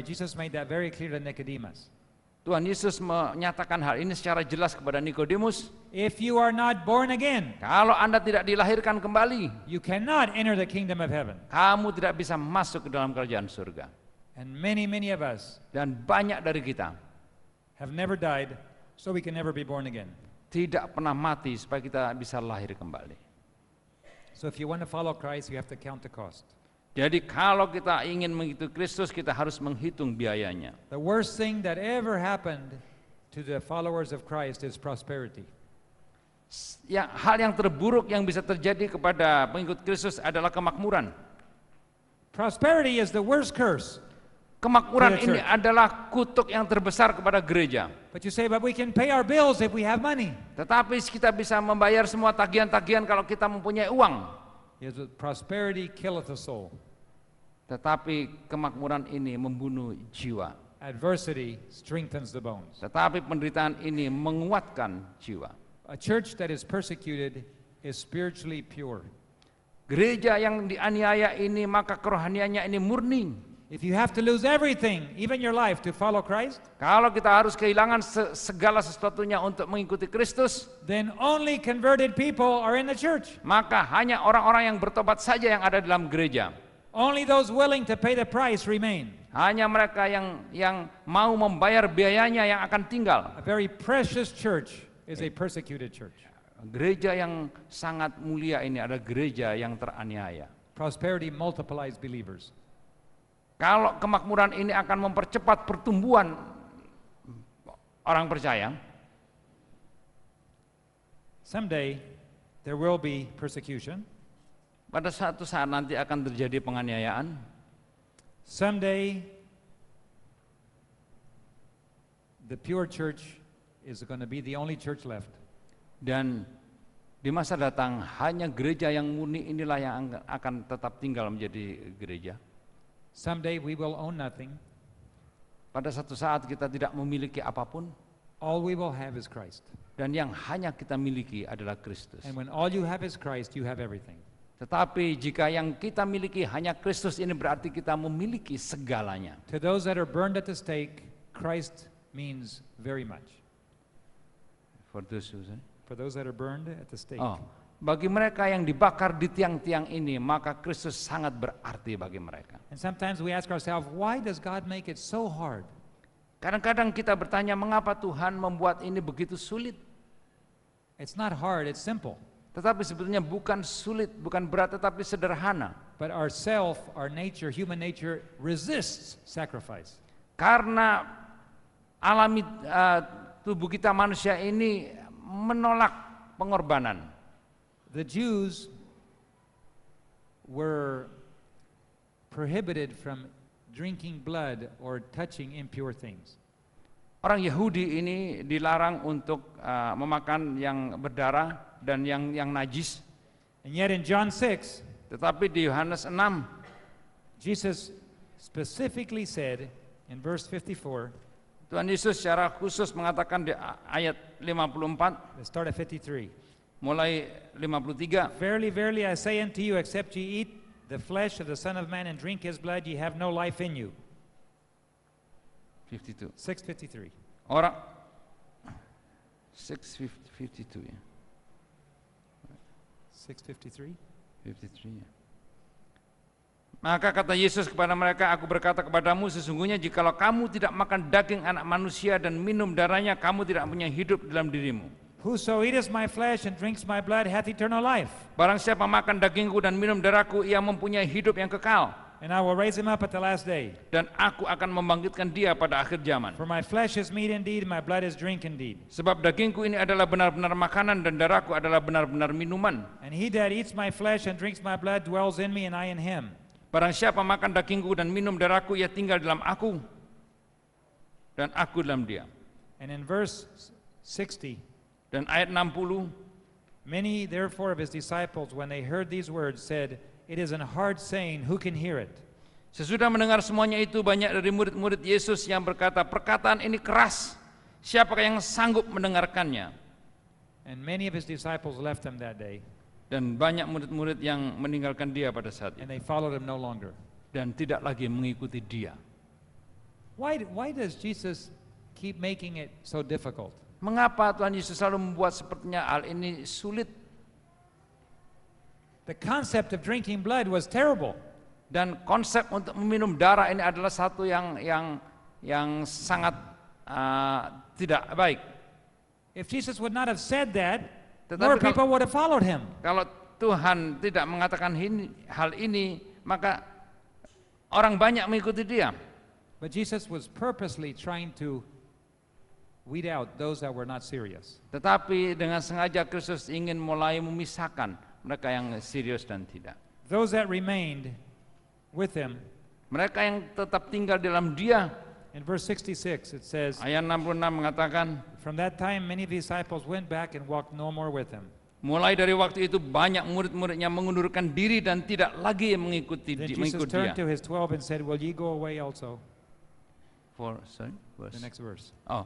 Jesus made that very clear to Nicodemus. Tuhan Yesus menyatakan hal ini secara jelas kepada Nikodemus. If you are not born again, Kalau Anda tidak dilahirkan kembali, you cannot enter the kingdom of heaven. kamu tidak bisa masuk ke dalam kerajaan surga. And many of us Dan banyak dari kita have never died, so we can never be born again. tidak pernah mati supaya kita bisa lahir kembali. So if you want to follow Christ, you have to count the cost. Jadi kalau kita ingin mengikuti Kristus, kita harus menghitung biayanya. The worst thing that ever happened to the followers of Christ is prosperity. Hal yang terburuk yang bisa terjadi kepada pengikut Kristus adalah kemakmuran. Prosperity is the worst curse. Kemakmuran To the ini church. adalah kutuk yang terbesar kepada gereja. But you say, but we can pay our bills if we have money. Tetapi kita bisa membayar semua tagihan-tagihan kalau kita mempunyai uang. Yes, but prosperity killeth the soul. Tetapi kemakmuran ini membunuh jiwa. Adversity strengthens the bones. Tetapi penderitaan ini menguatkan jiwa. A church that is persecuted is spiritually pure. Gereja yang dianiaya ini maka kerohaniannya ini murni. If you have to lose everything, even your life, to follow Christ, Kalau kita harus kehilangan segala sesuatunya untuk mengikuti Kristus, then only converted people are in the church. maka hanya orang-orang yang bertobat saja yang ada dalam gereja. Only those willing to pay the price remain. Hanya mereka yang mau membayar biayanya yang akan tinggal. A very precious church is a persecuted church. Gereja yang sangat mulia ini adalah gereja yang teraniaya. Prosperity multiplies believers. Kalau kemakmuran ini akan mempercepat pertumbuhan orang percaya, Someday there will be persecution. pada suatu saat nanti akan terjadi penganiayaan. Someday the pure church is going to be the only church left. Dan di masa datang hanya gereja yang murni inilah yang akan tetap tinggal menjadi gereja. Someday we will own nothing. Pada satu saat kita tidak memiliki apapun, All we will have is Christ. dan yang hanya kita miliki adalah Kristus. And when all you have is Christ, you have everything. Tetapi jika yang kita miliki hanya Kristus, ini berarti kita memiliki segalanya. To those that are burned at the stake, Christ means very much. For those who say, For those that are burned at the stake. bagi mereka yang dibakar di tiang-tiang ini, maka Kristus sangat berarti bagi mereka. And sometimes we ask ourselves, why does God make it so hard? Kadang-kadang kita bertanya, mengapa Tuhan membuat ini begitu sulit? It's not hard, it's simple. Tetapi sebetulnya bukan sulit, bukan berat, tetapi sederhana. But our nature, human nature, resists sacrifice. Karena alami tubuh kita manusia ini menolak pengorbanan. The Jews were prohibited from drinking blood or touching impure things. Orang Yahudi ini dilarang untuk memakan yang berdarah dan yang najis. And yet in John 6, Tetapi di Yohanes 6, Jesus specifically said in verse 54, Tuhan Yesus secara khusus mengatakan di ayat 54, let's start at 53. mulai 53, Verily, verily, I say unto you, except ye eat the flesh of the Son of Man and drink his blood, ye have no life in you. 52. 6:53. Orang 6:52 ya. 6:53. 53 ya. Maka kata Yesus kepada mereka, aku berkata kepadamu, sesungguhnya jikalau kamu tidak makan daging anak manusia dan minum darahnya, kamu tidak punya hidup dalam dirimu. Whoso eateth my flesh and drinks my blood hath eternal life, Barang siapa makan dagingku dan minum darahku, ia mempunyai hidup yang kekal. and I will raise him up at the last day. Dan aku akan membangkitkan dia pada akhir zaman. For my flesh is meat indeed, my blood is drink indeed. Sebab dagingku ini adalah benar-benar makanan dan darahku adalah benar-benar minuman. And he that eats my flesh and drinks my blood dwells in me, and I in him. Barang siapa makan dagingku dan minum darahku, ia tinggal dalam aku dan aku dalam dia. And in verse 60, Dan ayat 60, many therefore of his disciples, when they heard these words, said, it is an hard saying, who can hear it? sesudah mendengar semuanya itu, banyak dari murid-murid Yesus yang berkata, perkataan ini keras, siapakah yang sanggup mendengarkannya? And many of his disciples left him that day, Dan banyak murid-murid yang meninggalkan dia pada saat itu and they followed him no longer. dan tidak lagi mengikuti dia. Why does Jesus keep making it so difficult? Mengapa Tuhan Yesus selalu membuat sepertinya hal ini sulit? The concept of drinking blood was terrible. Dan konsep untuk meminum darah ini adalah satu yang sangat tidak baik. If Jesus would not have said that, Tetapi more people would have followed him. Kalau Tuhan tidak mengatakan hal ini, maka orang banyak mengikuti dia. But Jesus was purposely trying to weed out those that were not serious. Tetapi dengan sengaja Kristus ingin mulai memisahkan mereka yang serius dan tidak. Those that remained with him, Mereka yang tetap tinggal dalam dia. in verse 66 it says, Ayat 66 mengatakan, from that time many of the disciples went back and walked no more with him. mulai dari waktu itu banyak murid-muridnya mengundurkan diri dan tidak lagi mengikuti Then Jesus mengikut dia. turned to his 12 and said, will ye go away also? The next verse. Oh,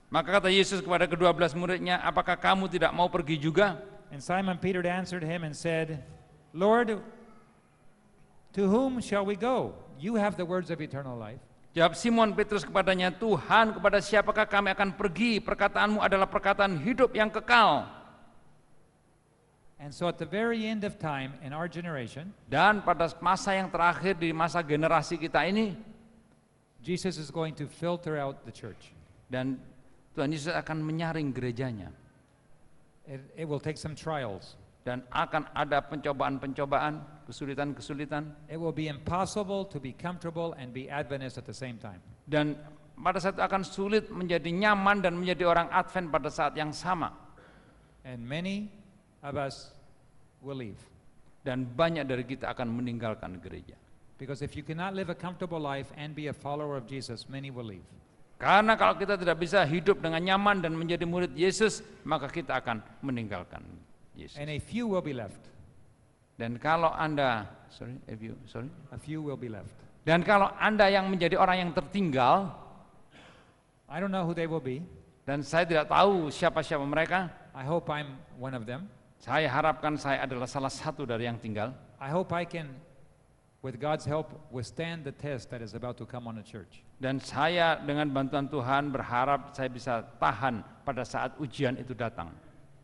maka kata Yesus kepada ke-12 muridnya, apakah kamu tidak mau pergi juga? And Simon Peter answered him and said, Lord, to whom shall we go? You have the words of eternal life. Jawab Simon Petrus kepadanya, Tuhan, kepada siapakah kami akan pergi? Perkataanmu adalah perkataan hidup yang kekal. And so at the very end of time in our generation, Dan pada masa yang terakhir di masa generasi kita ini, Jesus is going to filter out the church. dan Tuhan Yesus akan menyaring gerejanya. It will take some trials. Dan akan ada pencobaan-pencobaan, kesulitan-kesulitan. It will be impossible to be comfortable and be Adventist at the same time. Dan pada saat itu akan sulit menjadi nyaman dan menjadi orang Advent pada saat yang sama. And many of us will leave. Dan banyak dari kita akan meninggalkan gereja. Because if you cannot live a comfortable life and be a follower of Jesus, many will leave. Karena kalau kita tidak bisa hidup dengan nyaman dan menjadi murid Yesus, maka kita akan meninggalkan Yesus. And a few will be left. Dan kalau Anda, A few will be left. dan kalau Anda yang menjadi orang yang tertinggal, I don't know who they will be. dan saya tidak tahu siapa-siapa mereka, I hope I'm one of them. saya harapkan saya adalah salah satu dari yang tinggal. I hope I can, with God's help, withstand the test that is about to come on the church. Dan saya dengan bantuan Tuhan berharap saya bisa tahan pada saat ujian itu datang.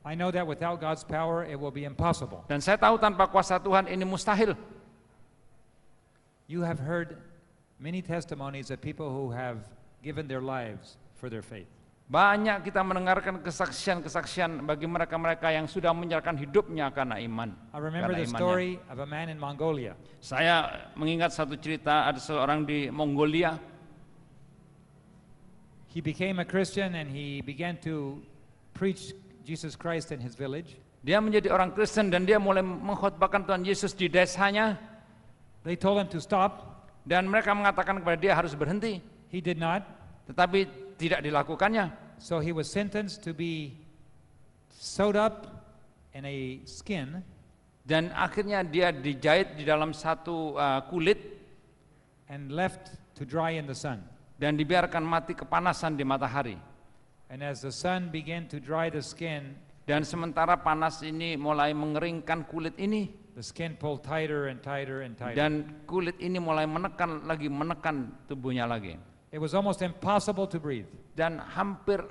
I know that without God's power, it will be impossible. Dan saya tahu tanpa kuasa Tuhan ini mustahil. You have heard many testimonies of people who have given their lives for their faith. Banyak kita mendengarkan kesaksian-kesaksian bagi mereka-mereka yang sudah menyerahkan hidupnya karena iman. I remember karena the imannya. story of a man in Mongolia. Saya mengingat satu cerita, ada seorang di Mongolia. He became a Christian and he began to preach Jesus Christ in his village. Dia menjadi orang Kristen dan dia mulai mengkhotbahkan Tuhan Yesus di desanya. They told him to stop. Dan mereka mengatakan kepada dia harus berhenti. He did not. Tetapi tidak dilakukannya. So he was sentenced to be sewed up in a skin Dan akhirnya dia dijahit di dalam satu kulit and left to dry in the sun. dan dibiarkan mati kepanasan di matahari. And as the sun began to dry the skin, Dan sementara panas ini mulai mengeringkan kulit ini, the skin pulled tighter and tighter and tighter. dan kulit ini mulai menekan tubuhnya lagi. It was almost impossible to breathe. Dan hampir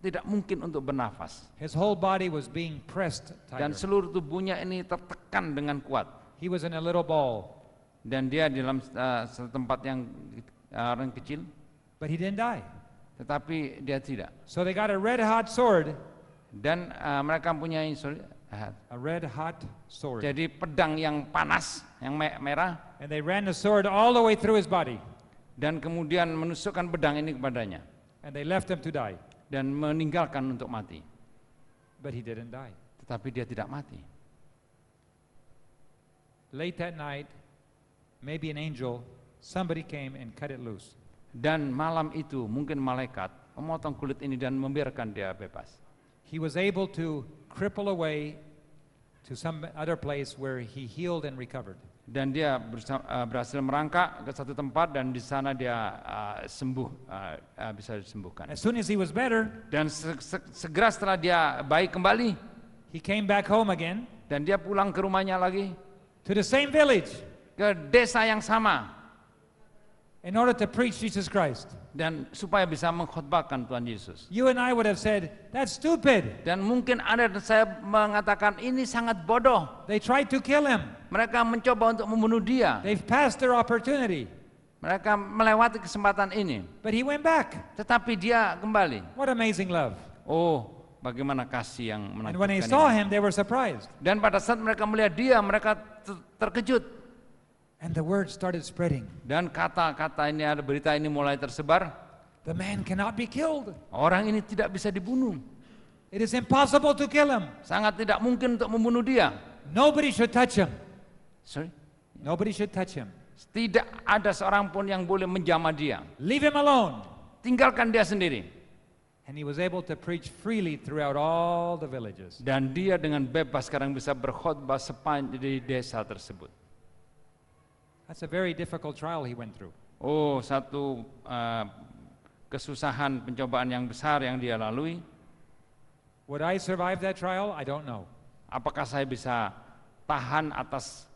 tidak mungkin untuk bernafas. His whole body was being pressed Dan tighter. seluruh tubuhnya ini tertekan dengan kuat. He was in a little ball, Dan dia di dalam satu tempat yang orang kecil, but he didn't die. tetapi dia tidak. So they got a red hot sword, Dan mereka mempunyai a red hot sword. jadi pedang yang panas, yang merah, And they ran the sword all the way through his body. dan kemudian menusukkan pedang ini kepadanya And they left him to die. dan meninggalkan untuk mati. But he didn't die. Tetapi dia tidak mati. Late that night, maybe an angel, somebody came and cut it loose. Dan malam itu mungkin malaikat memotong kulit ini dan membiarkan dia bebas. He was able to cripple away to some other place where he healed and recovered. Dan dia berhasil merangkak ke satu tempat dan di sana dia bisa disembuhkan. As soon as he was better, Dan segera setelah dia baik kembali he came back home again dan dia pulang ke rumahnya lagi, to the same village ke desa yang sama, in order to preach Jesus Christ. dan supaya bisa mengkhotbahkan Tuhan Yesus. You and I would have said, that's stupid. Dan mungkin Anda dan saya mengatakan ini sangat bodoh. They tried to kill him. Mereka mencoba untuk membunuh dia. They've passed their opportunity. Mereka melewati kesempatan ini. But he went back. Tetapi dia kembali. What amazing love. Oh, bagaimana kasih yang And when they menakjubkan saw ini. him, they were surprised. Dan pada saat mereka melihat dia, mereka terkejut. And the word started spreading. Dan kata-kata ini, ada berita ini mulai tersebar. The man cannot be killed. Orang ini tidak bisa dibunuh. It is impossible to kill him. Sangat tidak mungkin untuk membunuh dia. Nobody should touch him. Sorry? Nobody should touch him. Tidak ada seorang pun yang boleh menjamah dia. Leave him alone. Tinggalkan dia sendiri. And he was able to preach freely throughout all the villages. Dan dia dengan bebas sekarang bisa berkhotbah sepanjang di desa tersebut. That's a very difficult trial he went through. Oh, satu kesusahan, pencobaan yang besar yang dia lalui. Would I survive that trial? I don't know. Apakah saya bisa tahan atas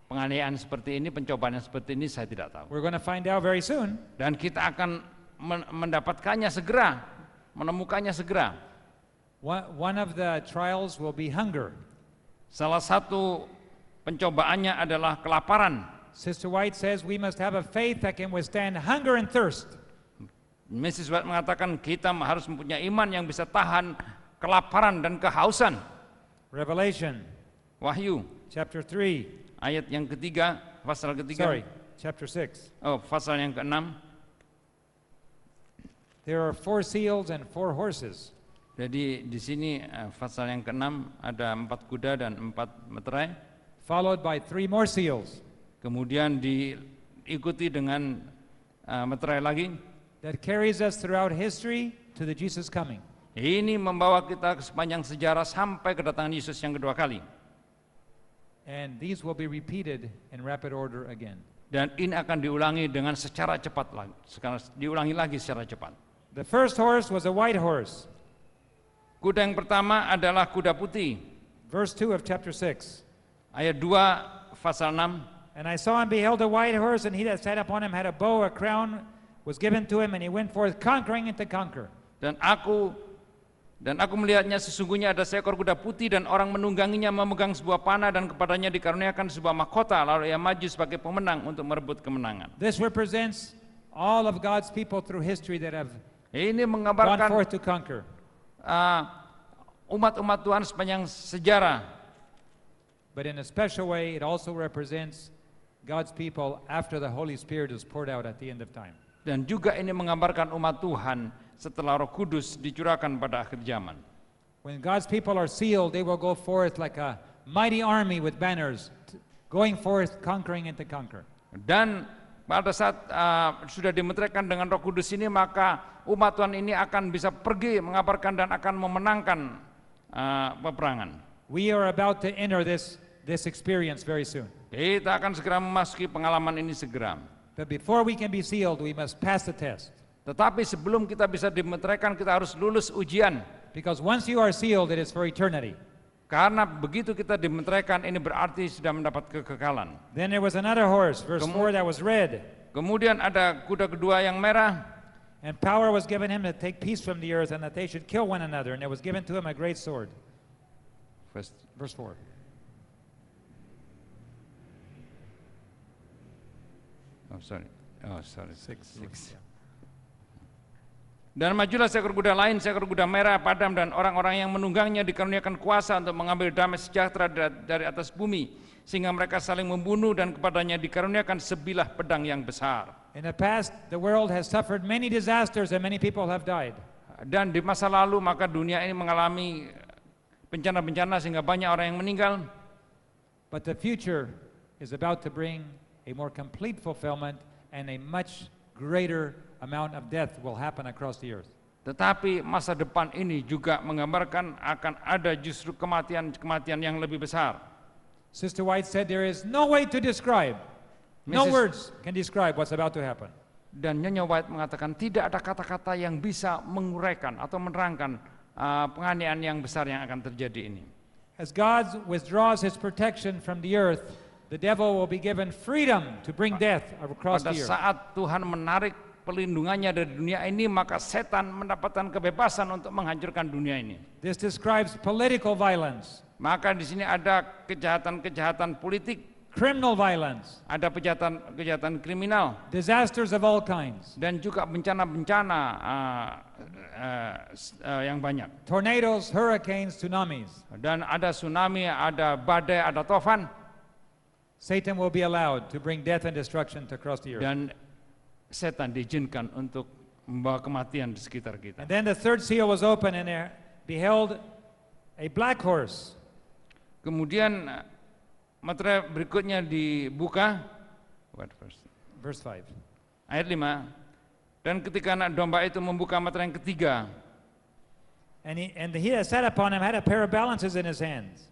penganiayaan seperti ini, pencobaan yang seperti ini, saya tidak tahu. We're going to find out very soon. Dan kita akan mendapatkannya segera, menemukannya segera. One of the trials will be hunger. Salah satu pencobaannya adalah kelaparan. Sister White says we must have a faith that can withstand hunger and thirst. Mrs. White mengatakan kita harus mempunyai iman yang bisa tahan kelaparan dan kehausan. Revelation Wahyu chapter 3. ayat yang ketiga, pasal ketiga. Sorry, chapter 6. Oh, pasal yang ke-6. There are 4 seals and 4 horses. Jadi di sini pasal yang ke-6 ada 4 kuda dan 4 meterai. Followed by 3 more seals. Kemudian diikuti dengan meterai lagi. That carries us throughout history to the Jesus coming. Ini membawa kita ke sepanjang sejarah sampai kedatangan Yesus yang kedua kali. And these will be repeated in rapid order again. Dan ini akan diulangi dengan secara cepat lagi. Sekarang diulangi lagi secara cepat. The first horse was a white horse. Kuda yang pertama adalah kuda putih. Verse 2 of chapter 6. Ayat 2 pasal 6. And I saw and beheld a white horse, and he that sat upon him had a bow, a crown was given to him, and he went forth conquering and to conquer. Dan aku melihatnya, sesungguhnya ada seekor kuda putih dan orang menungganginya memegang sebuah panah dan kepadanya dikaruniakan sebuah mahkota, lalu ia maju sebagai pemenang untuk merebut kemenangan. This represents all of God's people through history that have Ini gone menggambarkan forth to conquer. umat-umat Tuhan sepanjang sejarah. But in a special way, it also represents God's people after the Holy Spirit is poured out at the end of time. Dan juga ini menggambarkan umat Tuhan setelah Roh Kudus dicurahkan pada akhir zaman. When God's people are sealed, they will go forth like a mighty army with banners, going forth conquering and to conquer. Dan pada saat sudah dimeteraikan dengan Roh Kudus ini, maka umat Tuhan ini akan bisa pergi mengabarkan dan akan memenangkan peperangan. We are about to enter this experience very soon. Kita akan segera memasuki pengalaman ini segera. But before we can be sealed, we must pass the test. Tetapi sebelum kita bisa dimeteraikan, kita harus lulus ujian. Because once you are sealed, it is for eternity. Karena begitu kita dimeteraikan, ini berarti sudah mendapat kekekalan. Then there was another horse, verse 4, that was red. Kemudian ada kuda kedua yang merah. And power was given him to take peace from the earth, and that they should kill one another. And there was given to him a great sword. Verse 4. Oh, sorry. 6. Dan majulah seekor kuda lain, seekor kuda merah padam, dan orang-orang yang menunggangnya dikaruniakan kuasa untuk mengambil damai sejahtera dari atas bumi, sehingga mereka saling membunuh, dan kepadanya dikaruniakan sebilah pedang yang besar. In the past, the world has suffered many disasters and many people have died. Dan di masa lalu maka dunia ini mengalami bencana-bencana sehingga banyak orang yang meninggal. But the future is about to bring a more complete fulfillment, and a much greater amount of death will happen across the earth. Tetapi masa depan ini juga menggambarkan akan ada justru kematian-kematian yang lebih besar. Sister White said there is no way to describe, no words can describe what's about to happen. Dan Nyonya White mengatakan tidak ada kata-kata yang bisa menguraikan atau menerangkan penganiayaan yang besar yang akan terjadi ini. As God withdraws his protection from the earth, the devil will be given freedom to bring death across the earth. Pada saat Tuhan menarik pelindungannya dari dunia ini, maka setan mendapatkan kebebasan untuk menghancurkan dunia ini. This describes political violence, Maka di sini ada kejahatan-kejahatan politik, criminal violence, ada kejahatan kriminal, disasters of all kinds, dan juga bencana-bencana yang banyak. tornadoes, hurricanes, tsunamis. Dan ada tsunami, ada badai, ada tofan. Satan will be allowed to bring death and destruction across the earth. Dan setan diizinkan untuk membawa kematian di sekitar kita. And then the third seal was opened, and there beheld a black horse. Kemudian materai berikutnya dibuka. Verse 5. Ayat 5. Dan ketika anak domba itu membuka materai yang ketiga, And he that sat upon him had a pair of balances in his hands.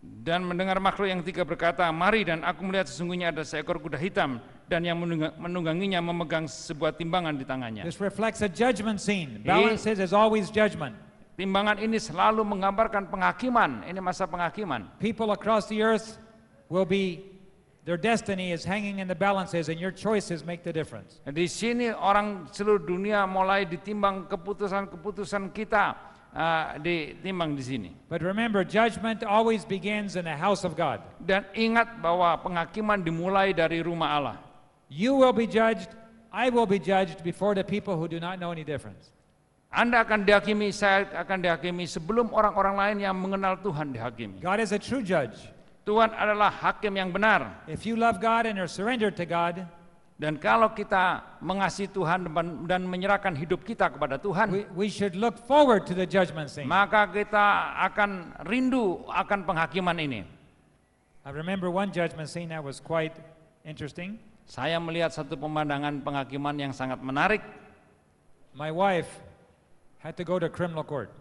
dan mendengar makhluk yang tiga berkata, "Mari, dan aku melihat sesungguhnya ada seekor kuda hitam, dan yang menungganginya memegang sebuah timbangan di tangannya." This reflects a judgment scene. Balances is always judgment. Timbangan ini selalu menggambarkan penghakiman. Ini masa penghakiman. People across the earth will be, their destiny is hanging in the balances, and your choices make the difference. Di sini orang seluruh dunia mulai ditimbang keputusan-keputusan kita, ditimbang di sini. But remember, judgment always begins in the house of God. Dan ingat bahwa penghakiman dimulai dari rumah Allah. You will be judged, I will be judged before the people who do not know any difference. Anda akan dihakimi, saya akan dihakimi sebelum orang-orang lain yang mengenal Tuhan dihakimi. God is a true judge. Tuhan adalah hakim yang benar. If you love God and are surrendered to God, Dan kalau kita mengasihi Tuhan dan menyerahkan hidup kita kepada Tuhan, we should look forward to the judgment scene. maka kita akan rindu akan penghakiman ini. I remember one judgment scene that was quite interesting. Saya melihat satu pemandangan penghakiman yang sangat menarik. My wife had to go to criminal court.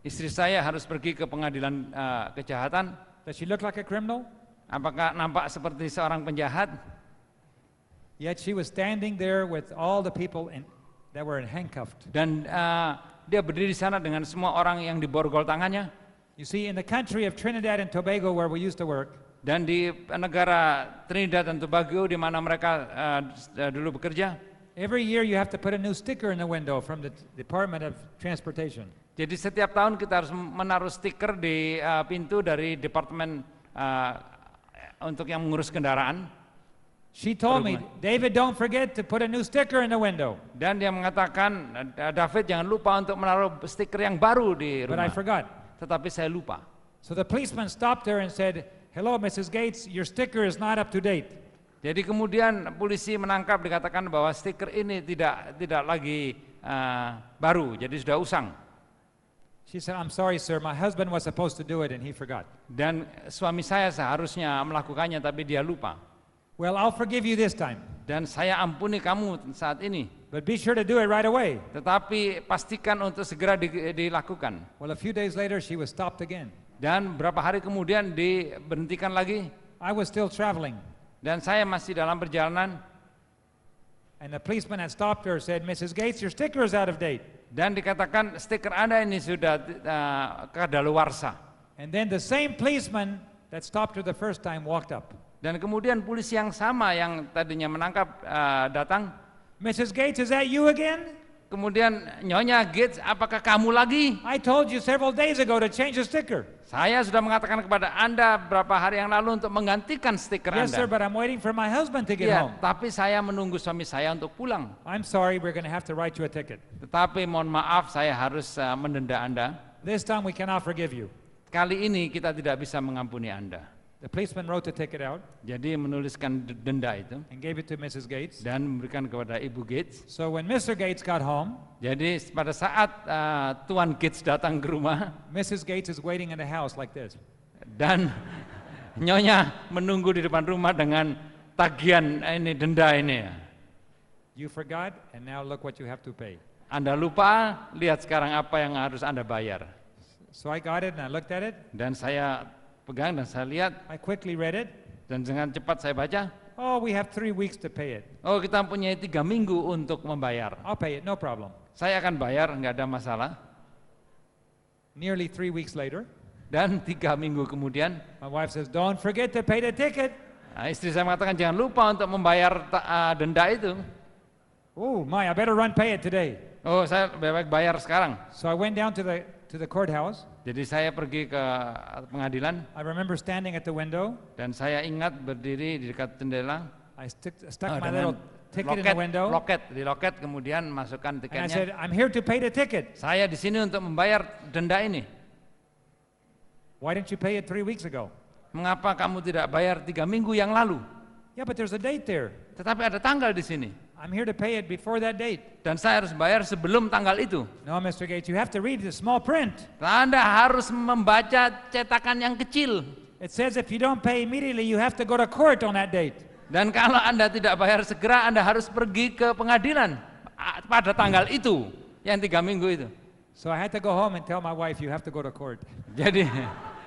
Istri saya harus pergi ke pengadilan kejahatan. Does she look like a criminal? Apakah nampak seperti seorang penjahat? Yet she was standing there with all the people that were handcuffed. Dan dia berdiri di sana dengan semua orang yang diborgol tangannya. You see, in the country of Trinidad and Tobago where we used to work, Dan di negara Trinidad dan Tobago di mana mereka dulu bekerja, every year you have to put a new sticker in the window from the Department of Transportation. jadi setiap tahun kita harus menaruh stiker di pintu dari departemen untuk yang mengurus kendaraan. She told me, David, don't forget to put a new sticker in the window. Dan dia mengatakan, David jangan lupa untuk menaruh stiker yang baru di But I rumah. forgot. Tetapi saya lupa. So the policeman stopped her and said, hello, Mrs. Gates, your sticker is not up to date. Jadi kemudian polisi menangkap, dikatakan bahwa stiker ini tidak lagi baru, jadi sudah usang. She said, I'm sorry, sir, my husband was supposed to do it and he forgot. Dan suami saya seharusnya melakukannya, tapi dia lupa. Well, I'll forgive you this time, Dan saya ampuni kamu saat ini. but be sure to do it right away. Tetapi pastikan untuk segera dilakukan. Well, a few days later, she was stopped again. Dan berapa hari kemudian diberhentikan lagi. I was still traveling, Dan saya masih dalam perjalanan. and the policeman had stopped her and said, Mrs. Gates, your sticker is out of date. Dan dikatakan stiker Anda ini sudah kadaluarsa. And then the same policeman that stopped her the first time walked up. Dan kemudian polisi yang sama yang tadinya menangkap datang. Mrs. Gates, is that you again? Kemudian Nyonya Gates, apakah kamu lagi? I told you several days ago to change the sticker. Saya sudah mengatakan kepada Anda beberapa hari yang lalu untuk menggantikan stiker Yes, sir, Anda. but I'm waiting for my husband to get Ya, home. tapi saya menunggu suami saya untuk pulang. I'm sorry, we're going to have to write you a ticket. Tetapi mohon maaf, saya harus mendenda Anda. This time we cannot forgive you. Kali ini kita tidak bisa mengampuni Anda. The policeman wrote the ticket out Jadi menuliskan denda itu and gave it to Mrs. Gates. dan memberikan kepada Ibu Gates. So when Mr. Gates got home, Jadi pada saat Tuan Gates datang ke rumah Mrs. Gates is waiting in the house like this. dan Nyonya menunggu di depan rumah dengan tagihan ini, denda ini. You forgot, and now look what you have to pay. Anda lupa, lihat sekarang apa yang harus Anda bayar. So I got it and I looked at it. Dan saya pegang dan saya lihat I quickly read it. dan dengan cepat saya baca. Oh, we have 3 weeks to pay it. Oh, kita punya 3 minggu untuk membayar. I'll pay it, no problem. Saya akan bayar, nggak ada masalah. Nearly 3 weeks later, Dan 3 minggu kemudian, my wife says, don't forget to pay the ticket. istri saya mengatakan jangan lupa untuk membayar denda itu. Oh my, I better run pay it today. Oh, saya lebih baik bayar sekarang. So I went down to the courthouse. Jadi saya pergi ke pengadilan I remember standing at the window. dan saya ingat berdiri di dekat jendela. I stuck my Dengan little ticket in the window. di loket kemudian masukkan And I tiketnya. said, I'm here to pay the ticket. Saya di sini untuk membayar denda ini. Why didn't you pay it 3 weeks ago? Mengapa kamu tidak bayar 3 minggu yang lalu? Yeah, but there's a date there. Tetapi ada tanggal di sini I'm here to pay it before that date. dan saya harus bayar sebelum tanggal itu. No, Mr. Gates, you have to read the small print. Anda harus membaca cetakan yang kecil. It says if you don't pay immediately, you have to go to court on that date. Dan kalau Anda tidak bayar segera, Anda harus pergi ke pengadilan pada tanggal itu, yang 3 minggu itu. So I had to go home and tell my wife, you have to go to court. Jadi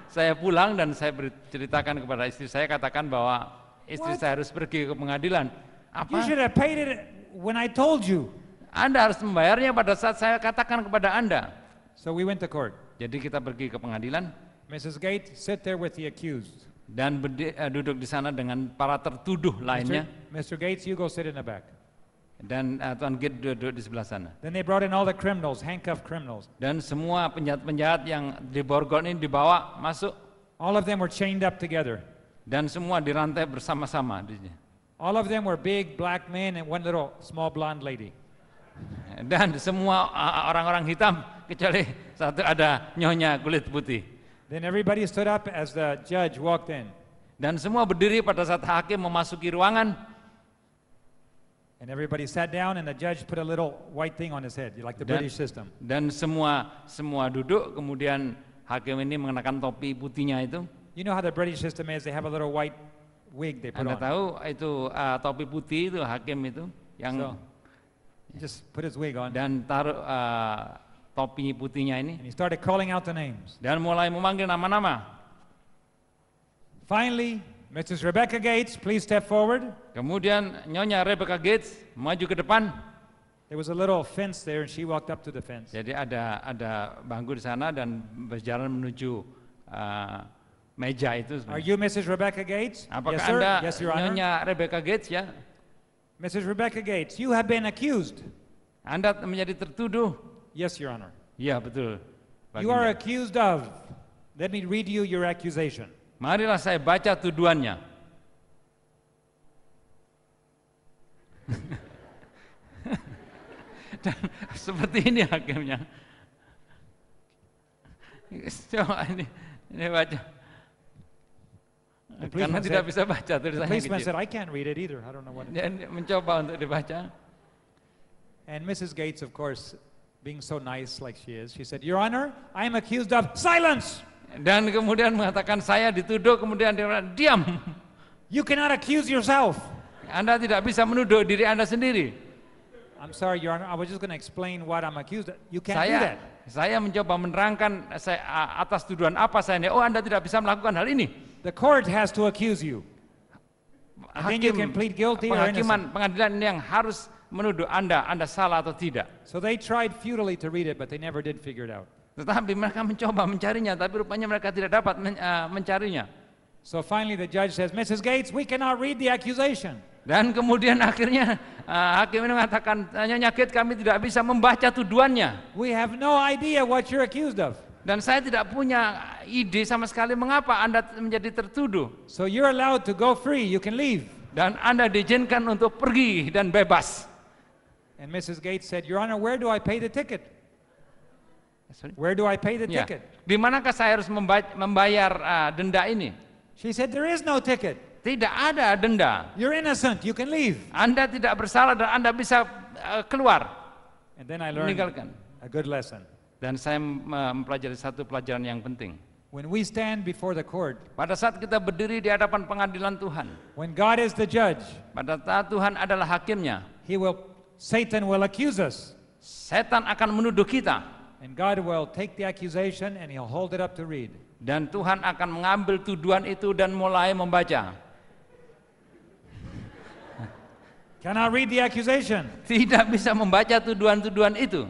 saya pulang dan saya ceritakan kepada istri saya, katakan bahwa istri What? saya harus pergi ke pengadilan. You Apa? should have paid it when I told you. Anda harus membayarnya pada saat saya katakan kepada Anda. So we went to court. Jadi kita pergi ke pengadilan Mrs. Gates, sit there with the accused. dan duduk di sana dengan para tertuduh lainnya. Mr. Gates, you go sit in the back. Dan Tuan Gates duduk di sebelah sana. Then they brought in all the criminals, handcuffed criminals. Dan semua penjahat-penjahat yang diborgol ini dibawa masuk All of them were chained up together. dan semua dirantai bersama-sama di sini. All of them were big black men and one little small blonde lady. Dan semua orang-orang hitam kecuali satu ada nyonya kulit putih. Then everybody stood up as the judge walked in. Dan semua berdiri pada saat hakim memasuki ruangan. And everybody sat down and the judge put a little white thing on his head, like the British system. Dan semua duduk, kemudian hakim ini mengenakan topi putihnya itu. You know how the British system is, they have a little white wig they put Anda on. tahu itu topi putih itu hakim itu yang So, he just put his wig on dan taruh topi putihnya ini and he started calling out the names. dan mulai memanggil nama-nama. Finally, Mrs. Rebecca Gates, please step forward. Kemudian Nyonya Rebecca Gates maju ke depan. There was a little fence there and she walked up to the fence. Jadi ada bangku di sana dan berjalan menuju meja itu. Are you Mrs. Rebecca Gates? Apakah Yes, sir. Anda Yes, Your Honor. Nyonya Rebecca Gates ya? Mrs. Rebecca Gates, you have been accused. Anda menjadi tertuduh. Yes, Your Honor. Iya betul. You are Baginda. accused of. Let me read you your accusation. Marilah saya baca tuduhannya. Dan seperti ini hakimnya. Coba ini baca. The Karena policeman tidak said- bisa baca The tulisannya policeman kecil. said, I can't read it either. I don't know what it is. Dia mencoba untuk dibaca. And Mrs. Gates, of course, being so nice like she is, she said, Your Honor, I am accused of silence. Dan kemudian mengatakan saya dituduh, kemudian dia bilang, diam. You cannot accuse yourself. Anda tidak bisa menuduh diri Anda sendiri. I'm sorry, Your Honor. I was just going to explain what I'm accused of. You can't do that. Saya mencoba menerangkan atas tuduhan apa saya ini. Oh, Anda tidak bisa melakukan hal ini. The court has to accuse you. And then you can plead guilty or innocent. Penghakiman pengadilan ini yang harus menuduh Anda salah atau tidak. So they tried futilely to read it, but they never did figure it out. Tetapi mereka mencoba mencarinya, tapi rupanya mereka tidak dapat mencarinya. So finally the judge says, Mrs. Gates, we cannot read the accusation. Dan kemudian akhirnya hakim ini mengatakan, Nyonya Gates, kami tidak bisa membaca tuduhannya. We have no idea what you're accused of. Dan saya tidak punya ide sama sekali mengapa Anda menjadi tertuduh. So you're allowed to go free, you can leave. Dan Anda diizinkan untuk pergi dan bebas. And Mrs. Gates said, Your Honor, where do I pay the ticket? Sorry? Where do I pay the Ya. ticket? Di manakah saya harus membayar denda ini? She said, there is no ticket. Tidak ada denda. You're innocent, you can leave. Anda tidak bersalah dan Anda bisa keluar, And then I learned meninggalkan. a good lesson. Dan saya mempelajari satu pelajaran yang penting. When we stand before the court, Pada saat kita berdiri di hadapan pengadilan Tuhan, when God is the judge, pada saat Tuhan adalah hakimnya, Satan will accuse us. setan akan menuduh kita. And God will take the accusation and he'll hold it up to read. Dan Tuhan akan mengambil tuduhan itu dan mulai membaca. Cannot read the accusation. Tidak bisa membaca tuduhan-tuduhan itu.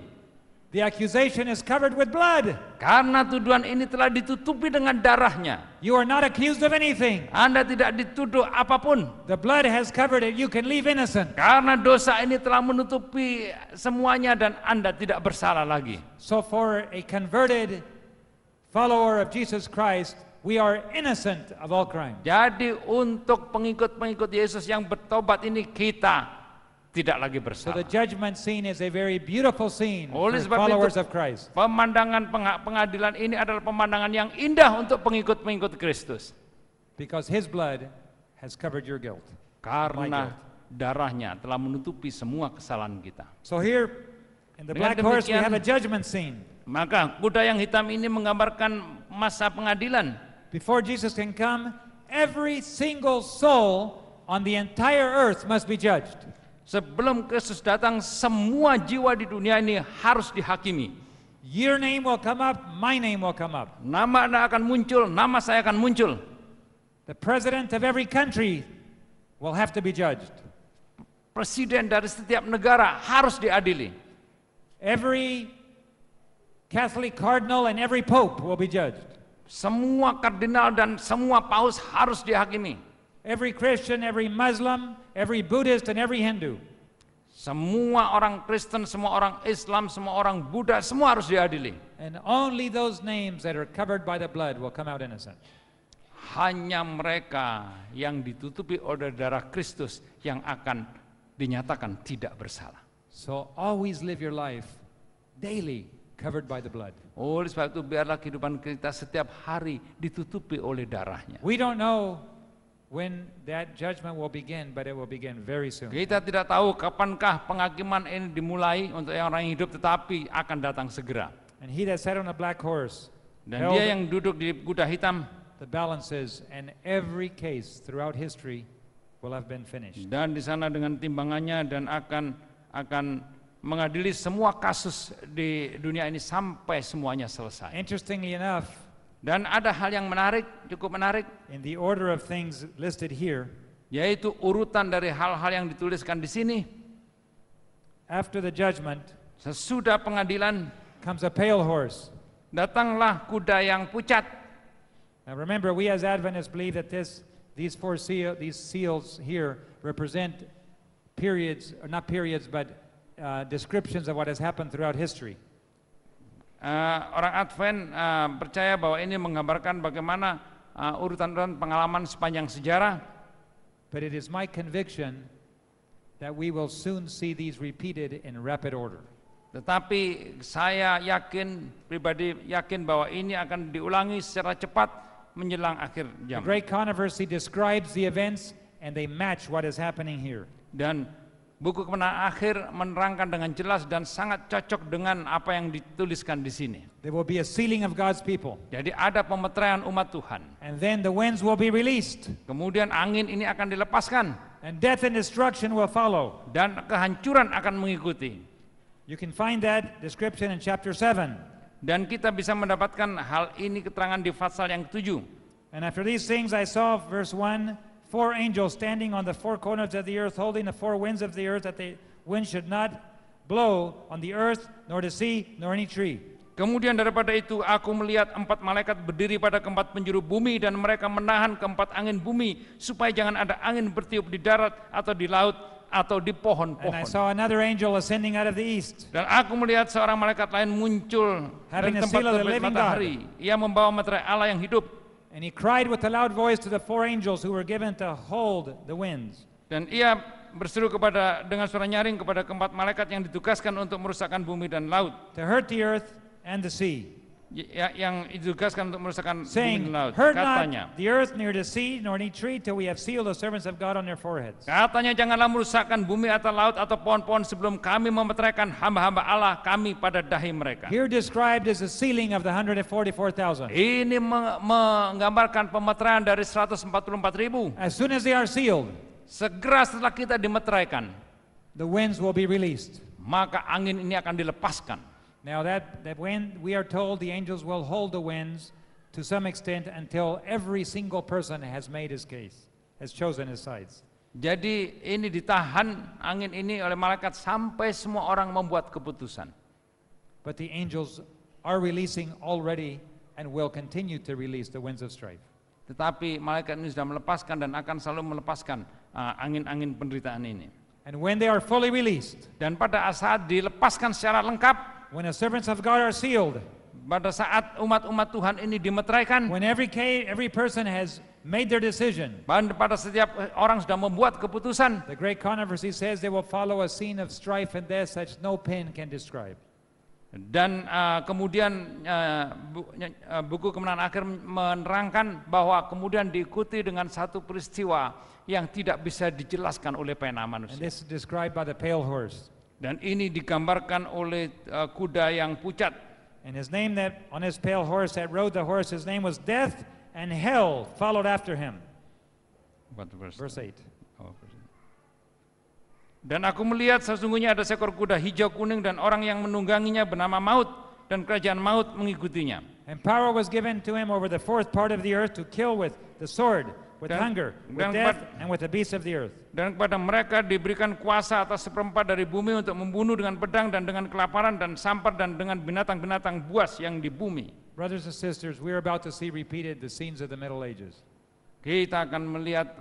The accusation is covered with blood. Karena tuduhan ini telah ditutupi dengan darahnya. You are not accused of anything. Anda tidak dituduh apapun. The blood has covered it. You can leave innocent. Karena dosa ini telah menutupi semuanya dan Anda tidak bersalah lagi. So for a converted follower of Jesus Christ, we are innocent of all crime. Jadi untuk pengikut-pengikut Yesus yang bertobat ini kita tidak lagi So the bersalah. judgment scene is a very beautiful scene for Oleh sebab followers itu, of Christ. pemandangan pengadilan ini adalah pemandangan yang indah untuk pengikut-pengikut Kristus. Because his blood has covered your guilt. Karena darahnya telah menutupi semua kesalahan kita. So here in the Dengan black horse we demikian- have a judgment scene. Maka kuda yang hitam ini menggambarkan masa pengadilan. Before Jesus can come, every single soul on the entire earth must be judged. Sebelum Kristus datang, semua jiwa di dunia ini harus dihakimi. Your name will come up, my name will come up. Nama Anda akan muncul, nama saya akan muncul. The president of every country will have to be judged. Presiden dari setiap negara harus diadili. Every Catholic cardinal and every pope will be judged. Semua kardinal dan semua paus harus dihakimi. Every Christian, every Muslim, every Buddhist, and every Hindu. Semua orang Kristen, semua orang Islam, semua orang Buddha, semua harus diadili. And only those names that are covered by the blood will come out innocent. Hanya mereka yang ditutupi oleh darah Kristus yang akan dinyatakan tidak bersalah. So always live your life daily covered by the blood. Oleh sebab itu biarlah kehidupan kita setiap hari ditutupi oleh darahnya. We don't know when that judgment will begin, but it will begin very soon. Kita tidak tahu kapankah penghakiman ini dimulai untuk orang yang hidup, tetapi akan datang segera. And he that sat on a black horse Dan held dia yang duduk di kuda hitam, the balances, and every case throughout history will have been finished. dan di sana dengan timbangannya dan akan mengadili semua kasus di dunia ini sampai semuanya selesai. Interestingly enough, Dan ada hal yang menarik, cukup menarik, in the order of things listed here, yaitu urutan dari hal-hal yang dituliskan di sini. after the judgment Sesudah pengadilan, comes a pale horse. datanglah kuda yang pucat. Now remember, we as Adventists believe that these seals here represent periods, or not periods, but descriptions of what has happened throughout history. Orang Advent percaya bahwa ini menggambarkan bagaimana urutan-urutan pengalaman sepanjang sejarah. But it is my conviction that we will soon see these repeated in rapid order. Tetapi saya pribadi yakin bahwa ini akan diulangi secara cepat menjelang akhir The zaman. Great Controversy describes the events and they match what is happening here. Dan buku kemenangan akhir menerangkan dengan jelas dan sangat cocok dengan apa yang dituliskan di sini. There will be a sealing of God's people. Jadi ada pemeteraian umat Tuhan. And then the winds will be released. Kemudian angin ini akan dilepaskan And death and destruction will follow. dan kehancuran akan mengikuti. You can find that description in chapter 7. Dan kita bisa mendapatkan hal ini keterangan di pasal yang 7. And after these things I saw, verse 1, 4 angels standing on the 4 corners of the earth, holding the 4 winds of the earth, that the wind should not blow on the earth, nor the sea, nor any tree. Kemudian daripada itu aku melihat 4 malaikat berdiri pada keempat penjuru bumi dan mereka menahan keempat angin bumi supaya jangan ada angin bertiup di darat atau di laut atau di And I pohon-pohon. saw another angel ascending out of the east, Dan aku melihat seorang malaikat lain muncul having dari the tempat seal of the terbit living matahari. Ia membawa materai Allah yang hidup. and he cried with a loud voice to the 4 angels who were given to hold the winds. Dan ia berseru dengan suara nyaring kepada keempat malaikat yang ditugaskan untuk merusakkan bumi dan laut. To hurt the earth and the sea, Yang ditugaskan untuk merusakkan bumi saying, dan laut. hurt Katanya, not the earth near the sea, nor any tree, till we have sealed the servants of God on their foreheads. Katanya janganlah merusakkan bumi atau laut atau pohon-pohon sebelum kami memeteraikan hamba-hamba Allah kami pada dahi mereka. Here described is the sealing of the 144,000. Ini menggambarkan pemeteraian dari 144.000. As soon as they are sealed, Segera setelah kita dimeteraikan, the winds will be released. maka angin ini akan dilepaskan. Now that wind, we are told the angels will hold the winds to some extent until every single person has made his case, has chosen his sides. Jadi ini ditahan angin ini oleh malaikat sampai semua orang membuat keputusan. But the angels are releasing already and will continue to release the winds of strife. Tetapi malaikat ini sudah melepaskan dan akan selalu melepaskan angin-angin penderitaan ini. And when they are fully released, Dan pada saat dilepaskan secara lengkap, when the servants of God are sealed, pada saat umat-umat Tuhan ini dimeteraikan, when every person has made their decision, dan pada setiap orang sudah membuat keputusan, the great controversy says they will follow a scene of strife and death such no pen can describe. dan kemudian buku Kemenangan Akhir menerangkan bahwa kemudian diikuti dengan satu peristiwa yang tidak bisa dijelaskan oleh pena And manusia. this is described by the pale horse. Dan ini digambarkan oleh kuda yang pucat. And his name that on his pale horse that rode the horse, his name was Death, and hell followed after him. Verse 8. Dan aku melihat sesungguhnya ada seekor kuda hijau kuning dan orang yang menungganginya bernama Maut dan kerajaan maut mengikutinya. And power was given to him over the fourth part of the earth to kill with the sword, with Dan- hunger, with dan death, kepada- and with the beasts of the earth. Dan kepada mereka diberikan kuasa atas seperempat dari bumi untuk membunuh dengan pedang dan dengan kelaparan dan sampar dan dengan binatang-binatang buas yang di bumi. Brothers and sisters, we are about to see repeated the scenes of the Middle Ages. Kita akan melihat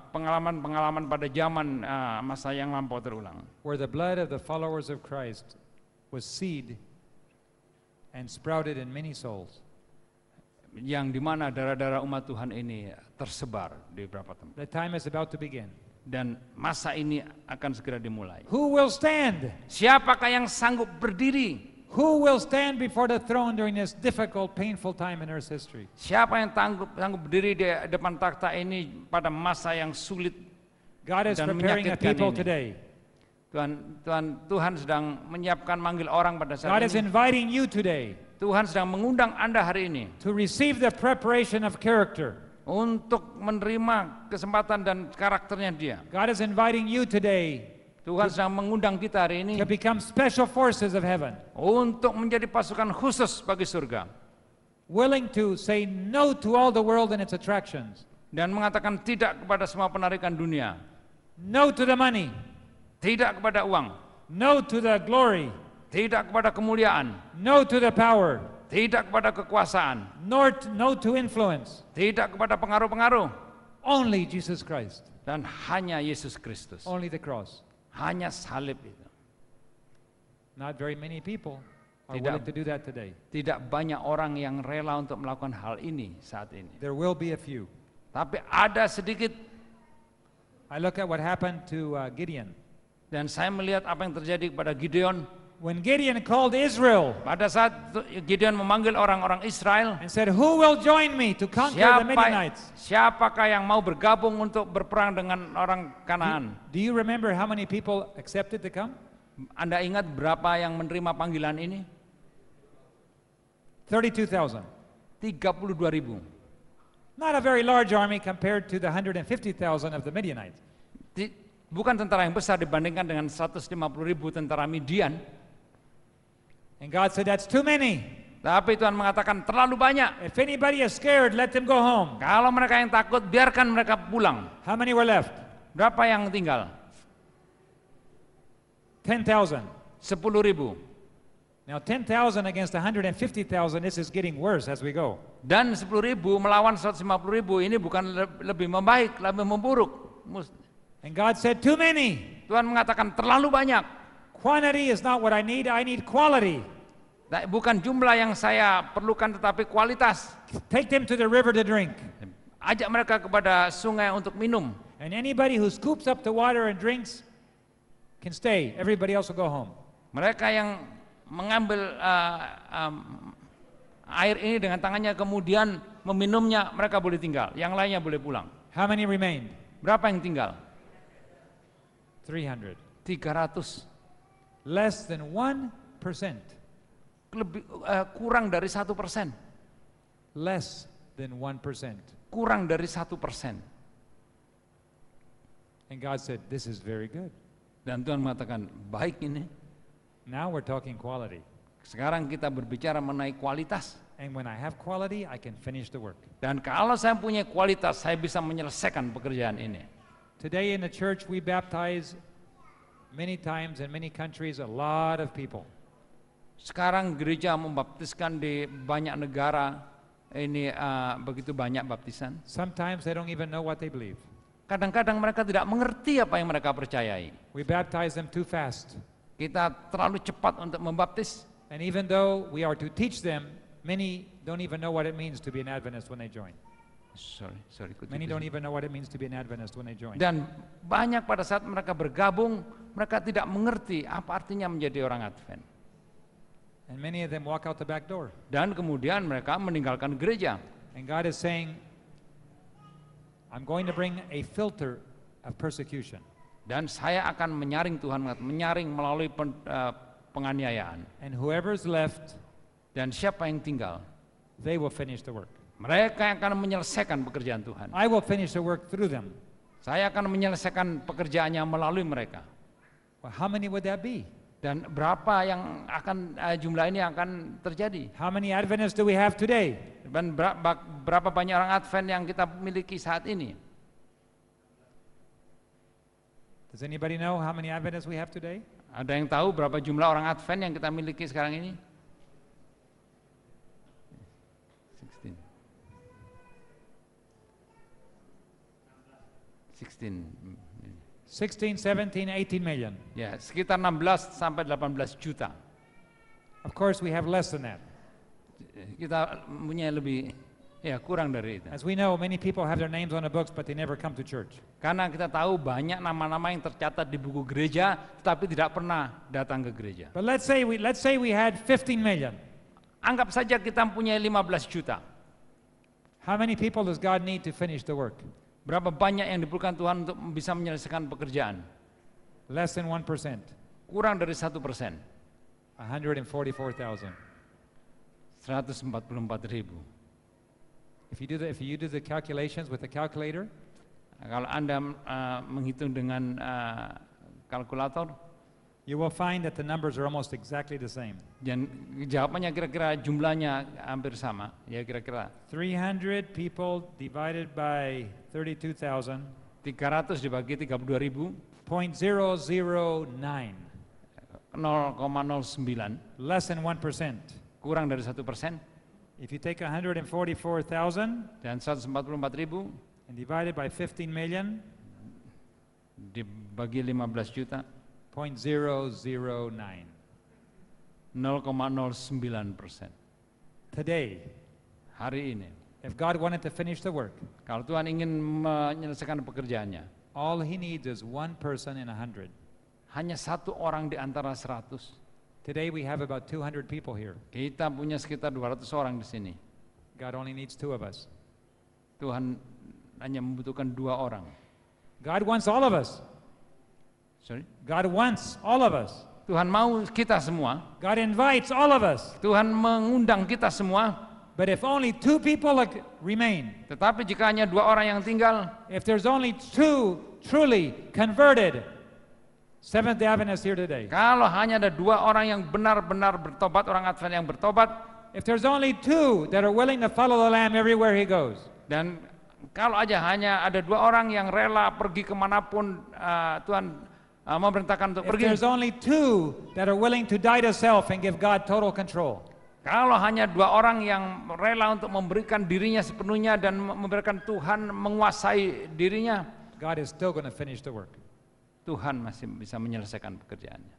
pengalaman-pengalaman pada zaman masa yang lampau terulang. Where the blood of the followers of Christ was seed and sprouted in many souls. Yang dimana darah-darah umat Tuhan ini tersebar di beberapa tempat. The time is about to begin. Dan masa ini akan segera dimulai. Who will stand? Siapakah yang sanggup berdiri? Who will stand before the throne during this difficult, painful time in Earth's history? Siapa yang sanggup berdiri di depan takhta ini pada masa yang sulit? God is Dan preparing a menyakitkan people ini. today. Tuhan sedang menyiapkan manggil orang pada saat God is ini. inviting you today Tuhan sedang mengundang Anda hari ini to receive the preparation of character. untuk menerima kesempatan dan karakternya Dia. God is inviting you today Tuhan sedang mengundang kita hari ini to become special forces of heaven, untuk menjadi pasukan khusus bagi surga willing to say no to all the world and its attractions, dan mengatakan tidak kepada semua penarikan dunia, no to the money, tidak kepada uang, no to the glory, tidak kepada kemuliaan, no to the power, tidak kepada kekuasaan, no to influence, tidak kepada pengaruh-pengaruh, only Jesus Christ, dan hanya Yesus Kristus, only the cross. hanya salib itu. Not very many people are Tidak. willing to do that today. Tidak banyak orang yang rela untuk melakukan hal ini saat ini. There will be a few. Tapi ada sedikit, I look at what happened to Gideon. dan saya melihat apa yang terjadi kepada Gideon. When Gideon called Israel Pada saat Gideon memanggil orang-orang Israel, and said, "Who will join me to conquer the Midianites?" siapakah yang mau bergabung untuk berperang dengan orang Kanaan? Do you remember how many people accepted to come? Anda ingat berapa yang menerima panggilan ini? 32,000. 32.000. Not a very large army compared to the 150,000 of the Midianites. Bukan tentara yang besar dibandingkan dengan 150.000 tentara Midian. And God said, "That's too many. Tapi Tuhan mengatakan terlalu banyak. If anybody is scared, let them go home." Kalau mereka yang takut, biarkan mereka pulang. How many were left? Berapa yang tinggal? 10,000. 10.000. Now 10,000 against 150,000, this is getting worse as we go. Dan 10.000 melawan 150.000 ini bukan lebih membaik, lebih memburuk. And God said, too many. Tuhan mengatakan terlalu banyak. Quantity is not what I need quality. Nah, bukan jumlah yang saya perlukan tetapi kualitas. Take them to the river to drink. Ajak mereka kepada sungai untuk minum. And anybody who scoops up the water and drinks can stay. Everybody else will go home. Mereka yang mengambil air ini dengan tangannya kemudian meminumnya, mereka boleh tinggal. Yang lainnya boleh pulang. How many remained? Berapa yang tinggal? 300. 300. Less than 1%. Kurang dari 1%. Less than 1%. Kurang dari 1%. And God said, this is very good. Dan Tuhan mengatakan, baik ini. Now we're talking quality. Sekarang kita berbicara mengenai kualitas. And when I have quality, I can finish the work. Dan kalau saya punya kualitas, saya bisa menyelesaikan pekerjaan ini. Today in the church, we baptize many times in many countries a lot of people. Sekarang gereja membaptiskan di banyak negara, ini begitu banyak baptisan. Sometimes they don't even know what they believe. Kadang-kadang mereka tidak mengerti apa yang mereka percayai. We baptize them too fast. Kita terlalu cepat untuk membaptis. And even though we are to teach them, many don't even know what it means to be an Adventist when they join. Many don't even know what it means to be an Adventist when they join. Dan banyak pada saat mereka bergabung, mereka tidak mengerti apa artinya menjadi orang Advent. And many of them walk out the back door. Dan kemudian mereka meninggalkan gereja. And God is saying, I'm going to bring a filter of persecution. Dan saya akan menyaring, Tuhan menyaring melalui penganiayaan. And whoever's left, dan siapa yang tinggal, they will finish the work. Mereka yang akan menyelesaikan pekerjaan Tuhan. I will finish the work through them. Saya akan menyelesaikan pekerjaannya melalui mereka. Well, how many would that be? Dan berapa yang akan jumlah ini akan terjadi? How many Adventists do we have today? Dan berapa banyak orang Advent yang kita miliki saat ini? Does anybody know how many Adventists we have today? Ada yang tahu berapa jumlah orang Advent yang kita miliki sekarang ini? 16, 17, 18 million. Ya, sekitar 16 sampai 18 juta. Of course, we have less than that. Kita punya lebih, ya kurang dari itu. As we know, many people have their names on the books, but they never come to church. Karena kita tahu banyak nama-nama yang tercatat di buku gereja, tetapi tidak pernah datang ke gereja. But let's say we had 15 million. Anggap saja kita punya 15 juta. How many people does God need to finish the work? Berapa banyak yang diperlukan Tuhan untuk bisa menyelesaikan pekerjaan? Less than 1%. Kurang dari 1%. 144,000. 144.000. If you do the calculations with the calculator, kalau Anda menghitung dengan kalkulator, you will find that the numbers are almost exactly the same. dan jawabannya kira-kira jumlahnya hampir sama, ya kira-kira 300 people divided by 32,000. 300 dibagi 32.000, 0.009. 0,09, Less than 1%. kurang dari 1%. If you take 144,000 Dan 144.000 and divide it by 15 million, dibagi 15 juta, 0.009. 0,09%. Today, Hari ini, if God wanted to finish the work, kalau Tuhan ingin menyelesaikan pekerjaannya, all he needs is one person in 100. hanya satu orang di antara 100. Today we have about 200 people here. Kita punya sekitar 200 orang di sini. God only needs 2 of us. Tuhan hanya membutuhkan 2 orang. God wants all of us. Sorry? God wants all of us. Tuhan mau kita semua. God invites all of us. Tuhan mengundang kita semua. But if only 2 people remain, Tetapi jika hanya 2 orang yang tinggal, if there's only 2 truly converted Seventh-day Adventists here today, kalau hanya ada 2 orang yang benar-benar bertobat, orang Advent yang bertobat, if there's only 2 that are willing to follow the Lamb everywhere he goes, dan kalau aja hanya ada 2 orang yang rela pergi kemanapun Tuhan memerintahkan untuk If pergi. there's only two that are willing to die to self and give God total control, Kalau hanya 2 orang yang rela untuk memberikan dirinya sepenuhnya dan memberikan Tuhan menguasai dirinya, God is still going to finish the work. Tuhan masih bisa menyelesaikan pekerjaannya.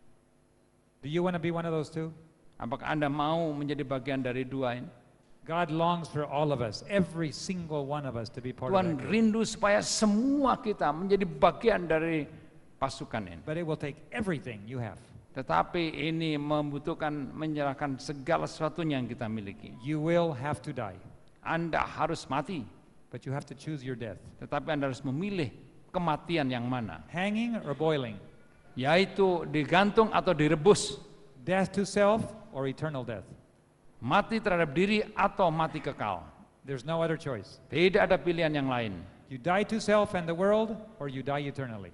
Do you want to be one of those two? Apakah Anda mau menjadi bagian dari 2 ini? God longs for all of us, every single one of us, to be part of Tuhan that group. rindu supaya semua kita menjadi bagian dari pasukan ini. But it will take everything you have. Tetapi ini membutuhkan menyerahkan segala sesuatunya yang kita miliki. You will have to die, Anda harus mati, but you have to choose your death. tetapi Anda harus memilih kematian yang mana, Hanging or boiling, yaitu digantung atau direbus, death to self or eternal death. mati terhadap diri atau mati kekal. There's no other choice. Tidak ada pilihan yang lain. You die to self and the world, or you die eternally.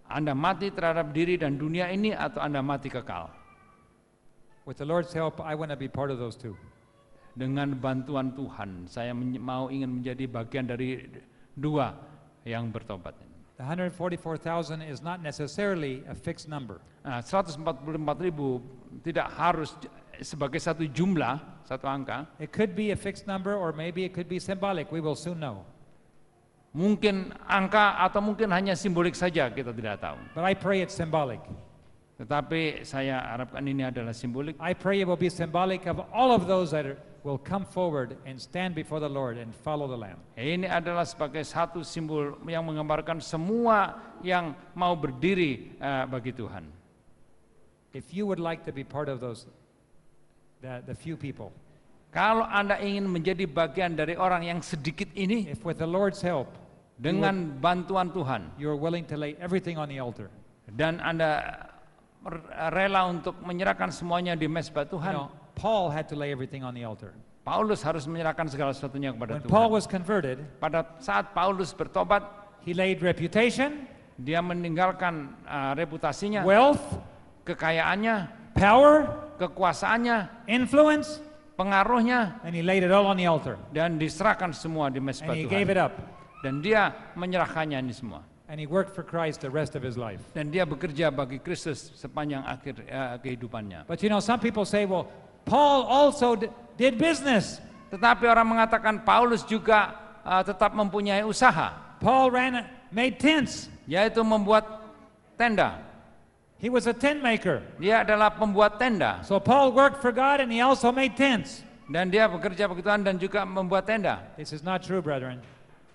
Anda mati terhadap diri dan dunia ini atau Anda mati kekal. With the Lord's help, I want to be part of those two. Dengan bantuan Tuhan, saya ingin menjadi bagian dari 2 yang bertobat ini. The 144,000 is not necessarily a fixed number. Nah, 144.000 tidak harus sebagai satu jumlah, satu angka. It could be a fixed number, or maybe it could be symbolic. We will soon know. Mungkin angka atau mungkin hanya simbolik saja, kita tidak tahu. But I pray it's symbolic. Tetapi saya harapkan ini adalah simbolik. I pray it will be symbolic of all of those that will come forward and stand before the Lord and follow the Lamb. Ini adalah sebagai satu simbol yang menggambarkan semua yang mau berdiri bagi Tuhan. If you would like to be part of those, the few people, Kalau Anda ingin menjadi bagian dari orang yang sedikit ini, if with the Lord's help, dengan bantuan Tuhan, you're willing to lay everything on the altar. dan Anda rela untuk menyerahkan semuanya di mezbah You Tuhan. know, Paul had to lay everything on the altar. Paulus harus menyerahkan segala sesuatunya kepada When Paul Tuhan. was converted, Pada saat Paulus bertobat, he laid reputation, dia meninggalkan reputasinya, wealth, kekayaannya, power, kekuasaannya, influence, pengaruhnya, and he laid it all on the altar. dan diserahkan semua di mezbah And he gave Tuhan. it up. Dan dia menyerahkannya ini semua. And he worked for Christ the rest of his life. Dan dia bekerja bagi Kristus sepanjang akhir kehidupannya. But you know, some people say, well, Paul also did business. Tetapi orang mengatakan Paulus juga tetap mempunyai usaha, Paul made tents. yaitu membuat tenda. He was a tent maker. Dia adalah pembuat tenda. So Paul worked for God and he also made tents. Dan dia bekerja bagi Tuhan dan juga membuat tenda. This is not true, brethren.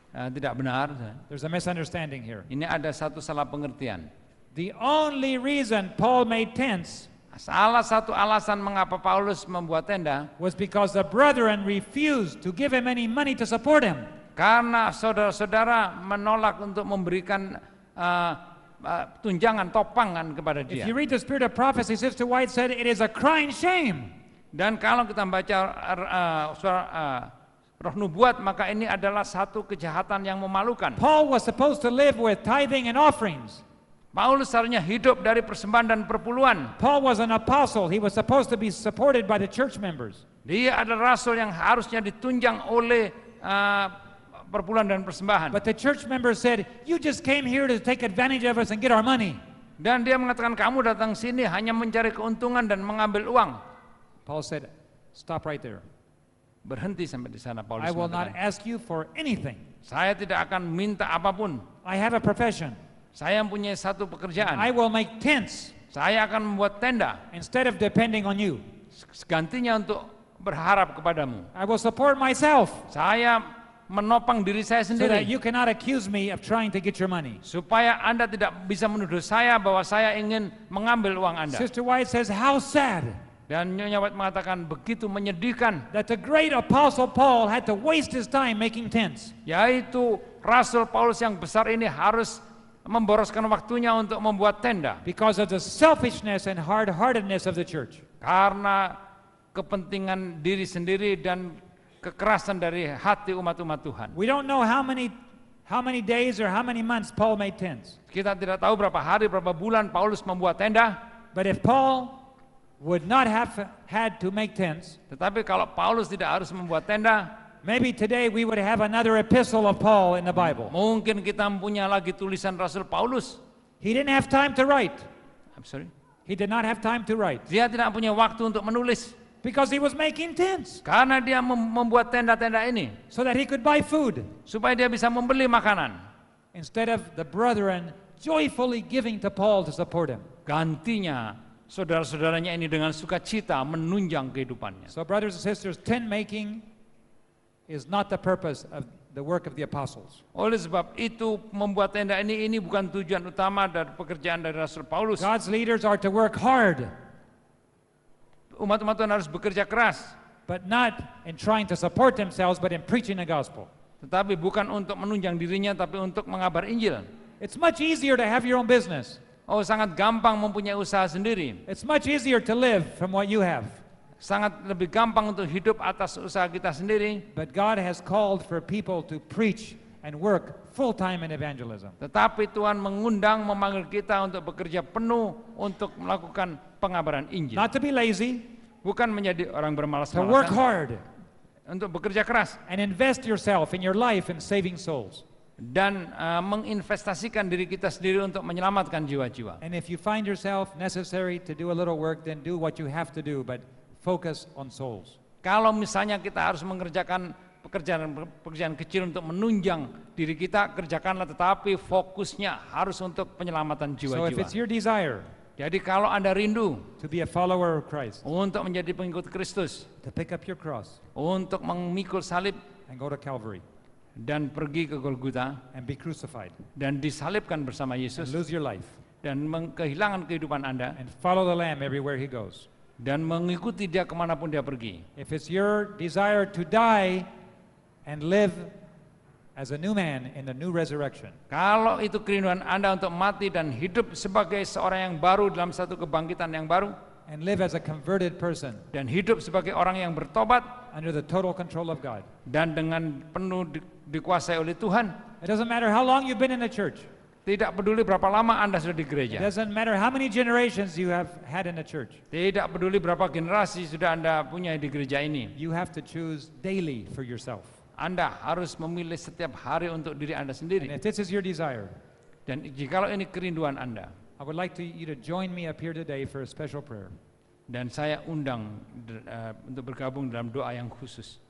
Tidak benar. There's a misunderstanding here. Ini ada satu salah pengertian. The only reason Paul made tents Salah satu alasan mengapa Paulus membuat tenda, was because the brethren refused to give him any money to support him. karena saudara-saudara menolak untuk memberikan tunjangan topangan kepada If dia. you read the Spirit of Prophecy, Sister White said it is a crying shame. Dan kalau kita baca roh nubuat, maka ini adalah satu kejahatan yang memalukan. Paul was supposed to live with tithing and offerings. Paulus seharusnya hidup dari persembahan dan perpuluhan. Paul was an apostle. He was supposed to be supported by the church members. Dia adalah rasul yang harusnya ditunjang oleh perpuluhan dan persembahan. But the church members said, you just came here to take advantage of us and get our money. Dan dia mengatakan, kamu datang sini hanya mencari keuntungan dan mengambil uang. Paul said, stop right there. Berhenti sampai di sana. Paulus I will not mengatakan, ask you for anything. saya tidak akan minta apapun. I have a profession. Saya mempunyai satu pekerjaan. I will make tents Saya akan membuat tenda. instead of depending on you. Gantinya untuk berharap kepadamu. I will support myself Saya menopang diri saya so that sendiri. you cannot accuse me of trying to get your money. Supaya Anda tidak bisa menuduh saya bahwa saya ingin mengambil uang Anda. Sister White says, how sad Dan Nyonya White mengatakan begitu menyedihkan, that the great apostle Paul had to waste his time making tents. yaitu Rasul Paulus yang besar ini harus memboroskan waktunya untuk membuat tenda Because of the selfishness and hard-heartedness of the church. karena kepentingan diri sendiri dan kekerasan dari hati umat-umat Tuhan. We don't know how many days or how many months Paul made tents. Kita tidak tahu berapa hari, berapa bulan Paulus membuat tenda, But if Paul would not have had to make tents, tetapi kalau Paulus tidak harus membuat tenda, maybe today we would have another epistle of Paul in the Bible. mungkin kita mempunyai lagi tulisan Rasul Paulus. He didn't have time to write. I'm sorry. He did not have time to write Dia tidak punya waktu untuk menulis because he was making tents karena dia membuat tenda-tenda ini so that he could buy food supaya dia bisa membeli makanan. instead of the brethren joyfully giving to Paul to support him. Gantinya saudara-saudaranya ini dengan sukacita menunjang kehidupannya. So brothers and sisters, tent making is not the purpose of the work of the apostles. Oleh sebab itu membuat tenda ini bukan tujuan utama dari pekerjaan dari Rasul Paulus. God's leaders are to work hard, Umat-umat Tuhan harus bekerja keras, but not in trying to support themselves, but in preaching the gospel. tetapi bukan untuk menunjang dirinya, tapi untuk mengabar Injil. It's much easier to have your own business. Oh, sangat gampang mempunyai usaha sendiri. It's much easier to live from what you have. Sangat lebih gampang untuk hidup atas usaha kita sendiri. But God has called for people to preach and work full-time in evangelism. Tetapi Tuhan mengundang, memanggil kita untuk bekerja penuh untuk melakukan pengabaran Injil. Not to be lazy, Bukan menjadi orang to work bermalas-malasan, hard untuk bekerja keras and invest yourself in your life in saving souls. dan menginvestasikan diri kita sendiri untuk menyelamatkan jiwa-jiwa. And if you find yourself necessary to do a little work, then do what you have to do, but focus on souls. Kalau misalnya kita harus mengerjakan pekerjaan kecil untuk menunjang diri kita, kerjakanlah, tetapi fokusnya harus untuk penyelamatan So if jiwa-jiwa. it's your desire Jadi kalau Anda rindu to be a follower of Christ, untuk menjadi pengikut Kristus, to pick up your cross untuk memikul salib and go to Calvary dan pergi ke Golgota and be crucified dan disalibkan bersama and Yesus lose your life dan kehilangan kehidupan Anda and follow the Lamb everywhere he goes. dan mengikuti dia kemanapun dia pergi. If it's your desire to die and live as a new man in the new resurrection, Kalau itu kerinduan Anda untuk mati dan hidup sebagai seorang yang baru dalam satu kebangkitan yang baru, and live as a converted person dan hidup sebagai orang yang bertobat under the total control of God, dan dengan penuh dikuasai oleh Tuhan, it doesn't matter how long you've been in the church. tidak peduli berapa lama Anda sudah di It gereja, doesn't matter how many generations you have had in the church. tidak peduli berapa generasi sudah Anda punya di gereja ini, You have to choose daily for yourself. Anda harus memilih setiap hari untuk diri Anda And sendiri. if this is your desire, Dan jikalau ini kerinduan Anda, I would like you to join me up here today for a special prayer. dan saya undang untuk bergabung dalam doa yang khusus.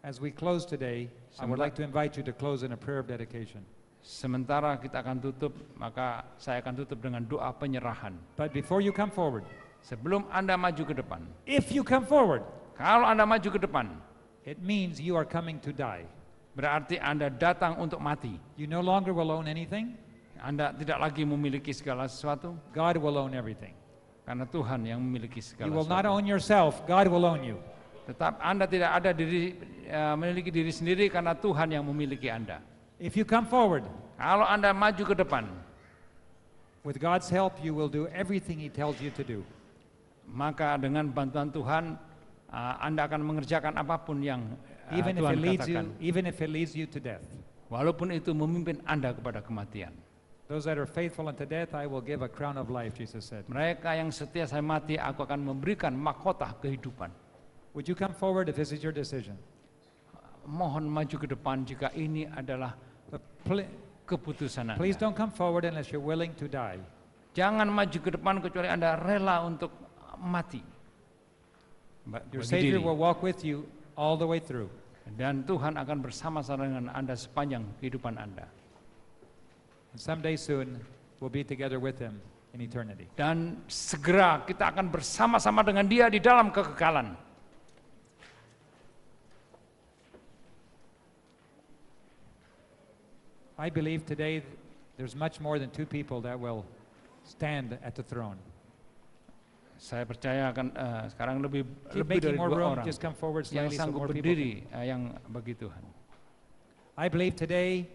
As we close today, I would like to invite you to close in a prayer of dedication. Sementara kita akan tutup, maka saya akan tutup dengan doa penyerahan. But before you come forward, Sebelum Anda maju ke depan, if you come forward, kalau Anda maju ke depan, it means you are coming to die. berarti Anda datang untuk mati. You no longer will own anything. Anda tidak lagi memiliki segala sesuatu, God will own everything. karena Tuhan yang memiliki You segala will not sesuatu. own yourself. God will own you. Tetap Anda tidak ada memiliki diri sendiri, karena Tuhan yang memiliki Anda. If you come forward, Kalau Anda maju ke depan, with God's help, you will do everything He tells you to do. maka dengan bantuan Tuhan, Anda akan mengerjakan apapun yang Even if Tuhan it leads you, katakan. even if it leads you to death. Walaupun itu memimpin Anda kepada kematian. Those that are faithful unto death, I will give a crown of life, Jesus said. Mereka yang setia saya mati, aku akan memberikan mahkota kehidupan. Would you come forward if this is your decision? Mohon maju ke depan jika ini adalah But keputusan Anda. please don't come forward unless you're willing to die. Jangan maju ke depan kecuali Anda rela untuk mati. Your Bagi Savior diri. will walk with you all the way through. Dan Tuhan akan bersama-sama dengan Anda sepanjang kehidupan Anda. And someday soon, we'll be together with Him in eternity. Dan segera kita akan bersama-sama dengan Dia di dalam kekekalan. I believe today there's much more than two people that will stand at the throne. Saya percaya akan sekarang lebih Keep dari making more 2 room. orang Just come forward yang slightly so sanggup more people. berdiri yang bagi Tuhan. I believe today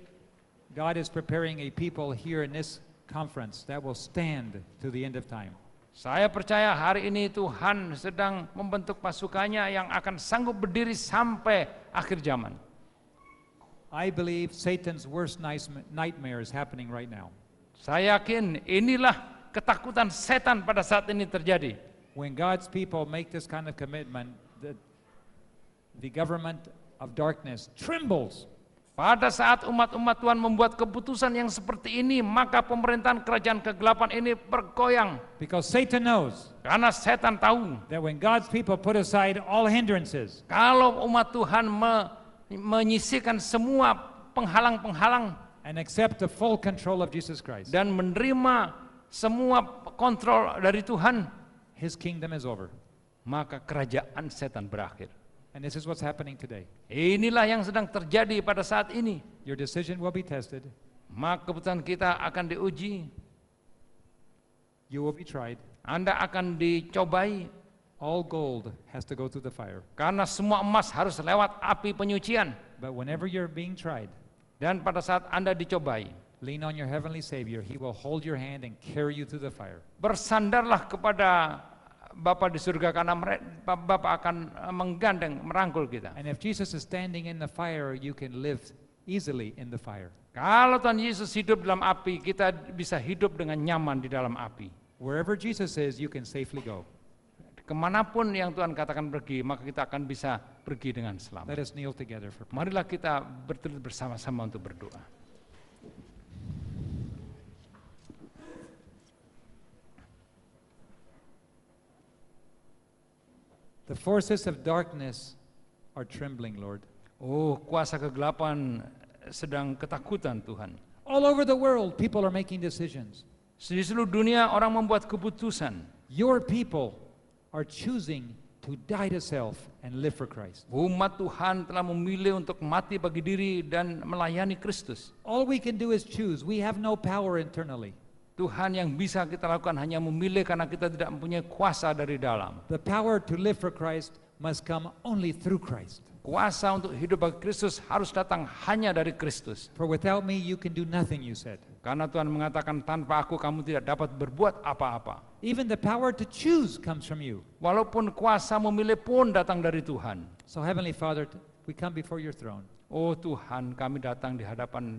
God is preparing a people here in this conference that will stand to the end of time. Saya percaya hari ini Tuhan sedang membentuk pasukannya yang akan sanggup berdiri sampai akhir zaman. I believe Satan's worst nightmare is happening right now. Saya yakin inilah ketakutan setan pada saat ini terjadi. When God's people make this kind of commitment, the government of darkness trembles. Pada saat umat-umat Tuhan membuat keputusan yang seperti ini, maka pemerintahan kerajaan kegelapan ini bergoyang. Because Satan knows Karena setan tahu, that when God's people put aside all hindrances kalau umat Tuhan menyisihkan semua penghalang-penghalang and accept the full control of Jesus Christ, dan menerima semua kontrol dari Tuhan, his kingdom is over. maka kerajaan setan berakhir. And this is what's happening today. Inilah yang sedang terjadi pada saat ini. Your decision will be tested. Maka keputusan kita akan diuji, You will be tried. Anda akan dicobai, All gold has to go through the fire. karena semua emas harus lewat api penyucian. But whenever you're being tried, Dan pada saat Anda dicobai, lean on your heavenly Savior. He will hold your hand and carry you through the fire. bersandarlah kepada Bapa di surga, karena Bapa akan menggandeng, merangkul kita. And if Jesus is standing in the fire, you can live easily in the fire. Kalau Tuhan Yesus hidup dalam api, kita bisa hidup dengan nyaman di dalam api. Wherever Jesus is, you can safely go. Kemanapun yang Tuhan katakan pergi, maka kita akan bisa pergi dengan selamat. Let us kneel together for prayer. Marilah kita bertelut bersama-sama untuk berdoa. The forces of darkness are trembling, Lord. Oh, kuasa kegelapan sedang ketakutan Tuhan. All over the world, people are making decisions. Di seluruh dunia orang membuat keputusan. Your people are choosing to die to self and live for Christ. Umat Tuhan telah memilih untuk mati bagi diri dan melayani Kristus. All we can do is choose. We have no power internally. Tuhan yang bisa kita lakukan hanya memilih, karena kita tidak mempunyai kuasa dari dalam. The power to live for Christ must come only through Christ. Kuasa untuk hidup bagi Kristus harus datang hanya dari Kristus. For without me, you can do nothing, you said. Karena Tuhan mengatakan, tanpa aku kamu tidak dapat berbuat apa-apa. Even the power to choose comes from you. Walaupun kuasa memilih pun datang dari Tuhan. So Heavenly Father, we come before your throne. Oh Tuhan, kami datang di hadapan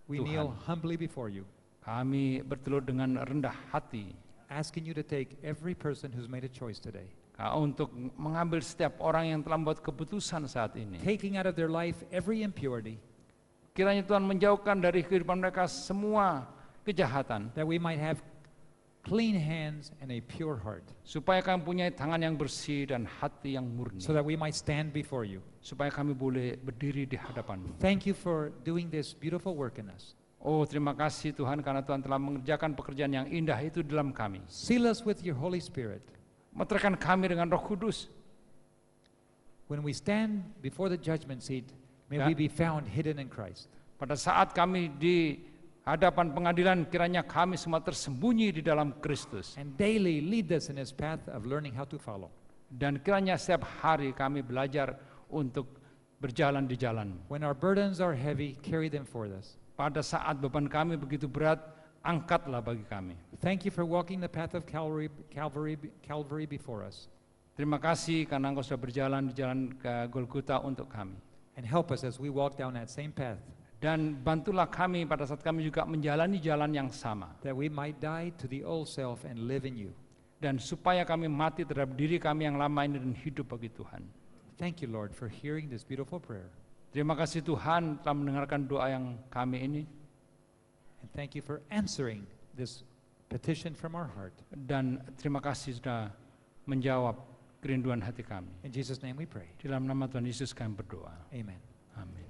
We Tuhan. kneel humbly before you, Kami bertelut dengan rendah hati asking you to take every person who's made a choice today, untuk mengambil setiap orang yang telah membuat keputusan saat ini. taking out of their life every impurity, Kiranya Tuhan menjauhkan dari kehidupan mereka semua kejahatan, that we might have clean hands and a pure heart, supaya kami punya tangan yang bersih dan hati yang murni, so that we might stand before you. supaya kami boleh berdiri di hadapan-Mu. Thank you for doing this beautiful work in us. Oh, terima kasih Tuhan, karena Tuhan telah mengerjakan pekerjaan yang indah itu dalam kami. Seal us with your Holy Spirit. Meteraikan kami dengan Roh Kudus. When we stand before the judgment seat, may Ya. we be found hidden in Christ. Pada saat kami di hadapan pengadilan, kiranya kami semua tersembunyi di dalam Kristus. And daily lead us in his path of learning how to follow. Dan kiranya setiap hari kami belajar untuk berjalan di jalan. When our burdens are heavy, carry them for us. Pada saat beban kami begitu berat, angkatlah bagi kami. Thank you for walking the path of Calvary before us. Terima kasih karena Engkau sudah berjalan di jalan ke Golgota untuk kami. And help us as we walk down that same path, Dan bantulah kami pada saat kami juga menjalani jalan yang sama. that we might die to the old self and live in you. Dan supaya kami mati terhadap diri kami yang lama ini dan hidup bagi Tuhan. Thank you, Lord, for hearing this beautiful prayer. Terima kasih Tuhan telah mendengarkan doa yang kami ini. And thank you for answering this petition from our heart. Dan terima kasih sudah menjawab kerinduan hati kami. In Jesus' name we pray. Di dalam nama Tuhan Yesus kami berdoa. Amen. Amin.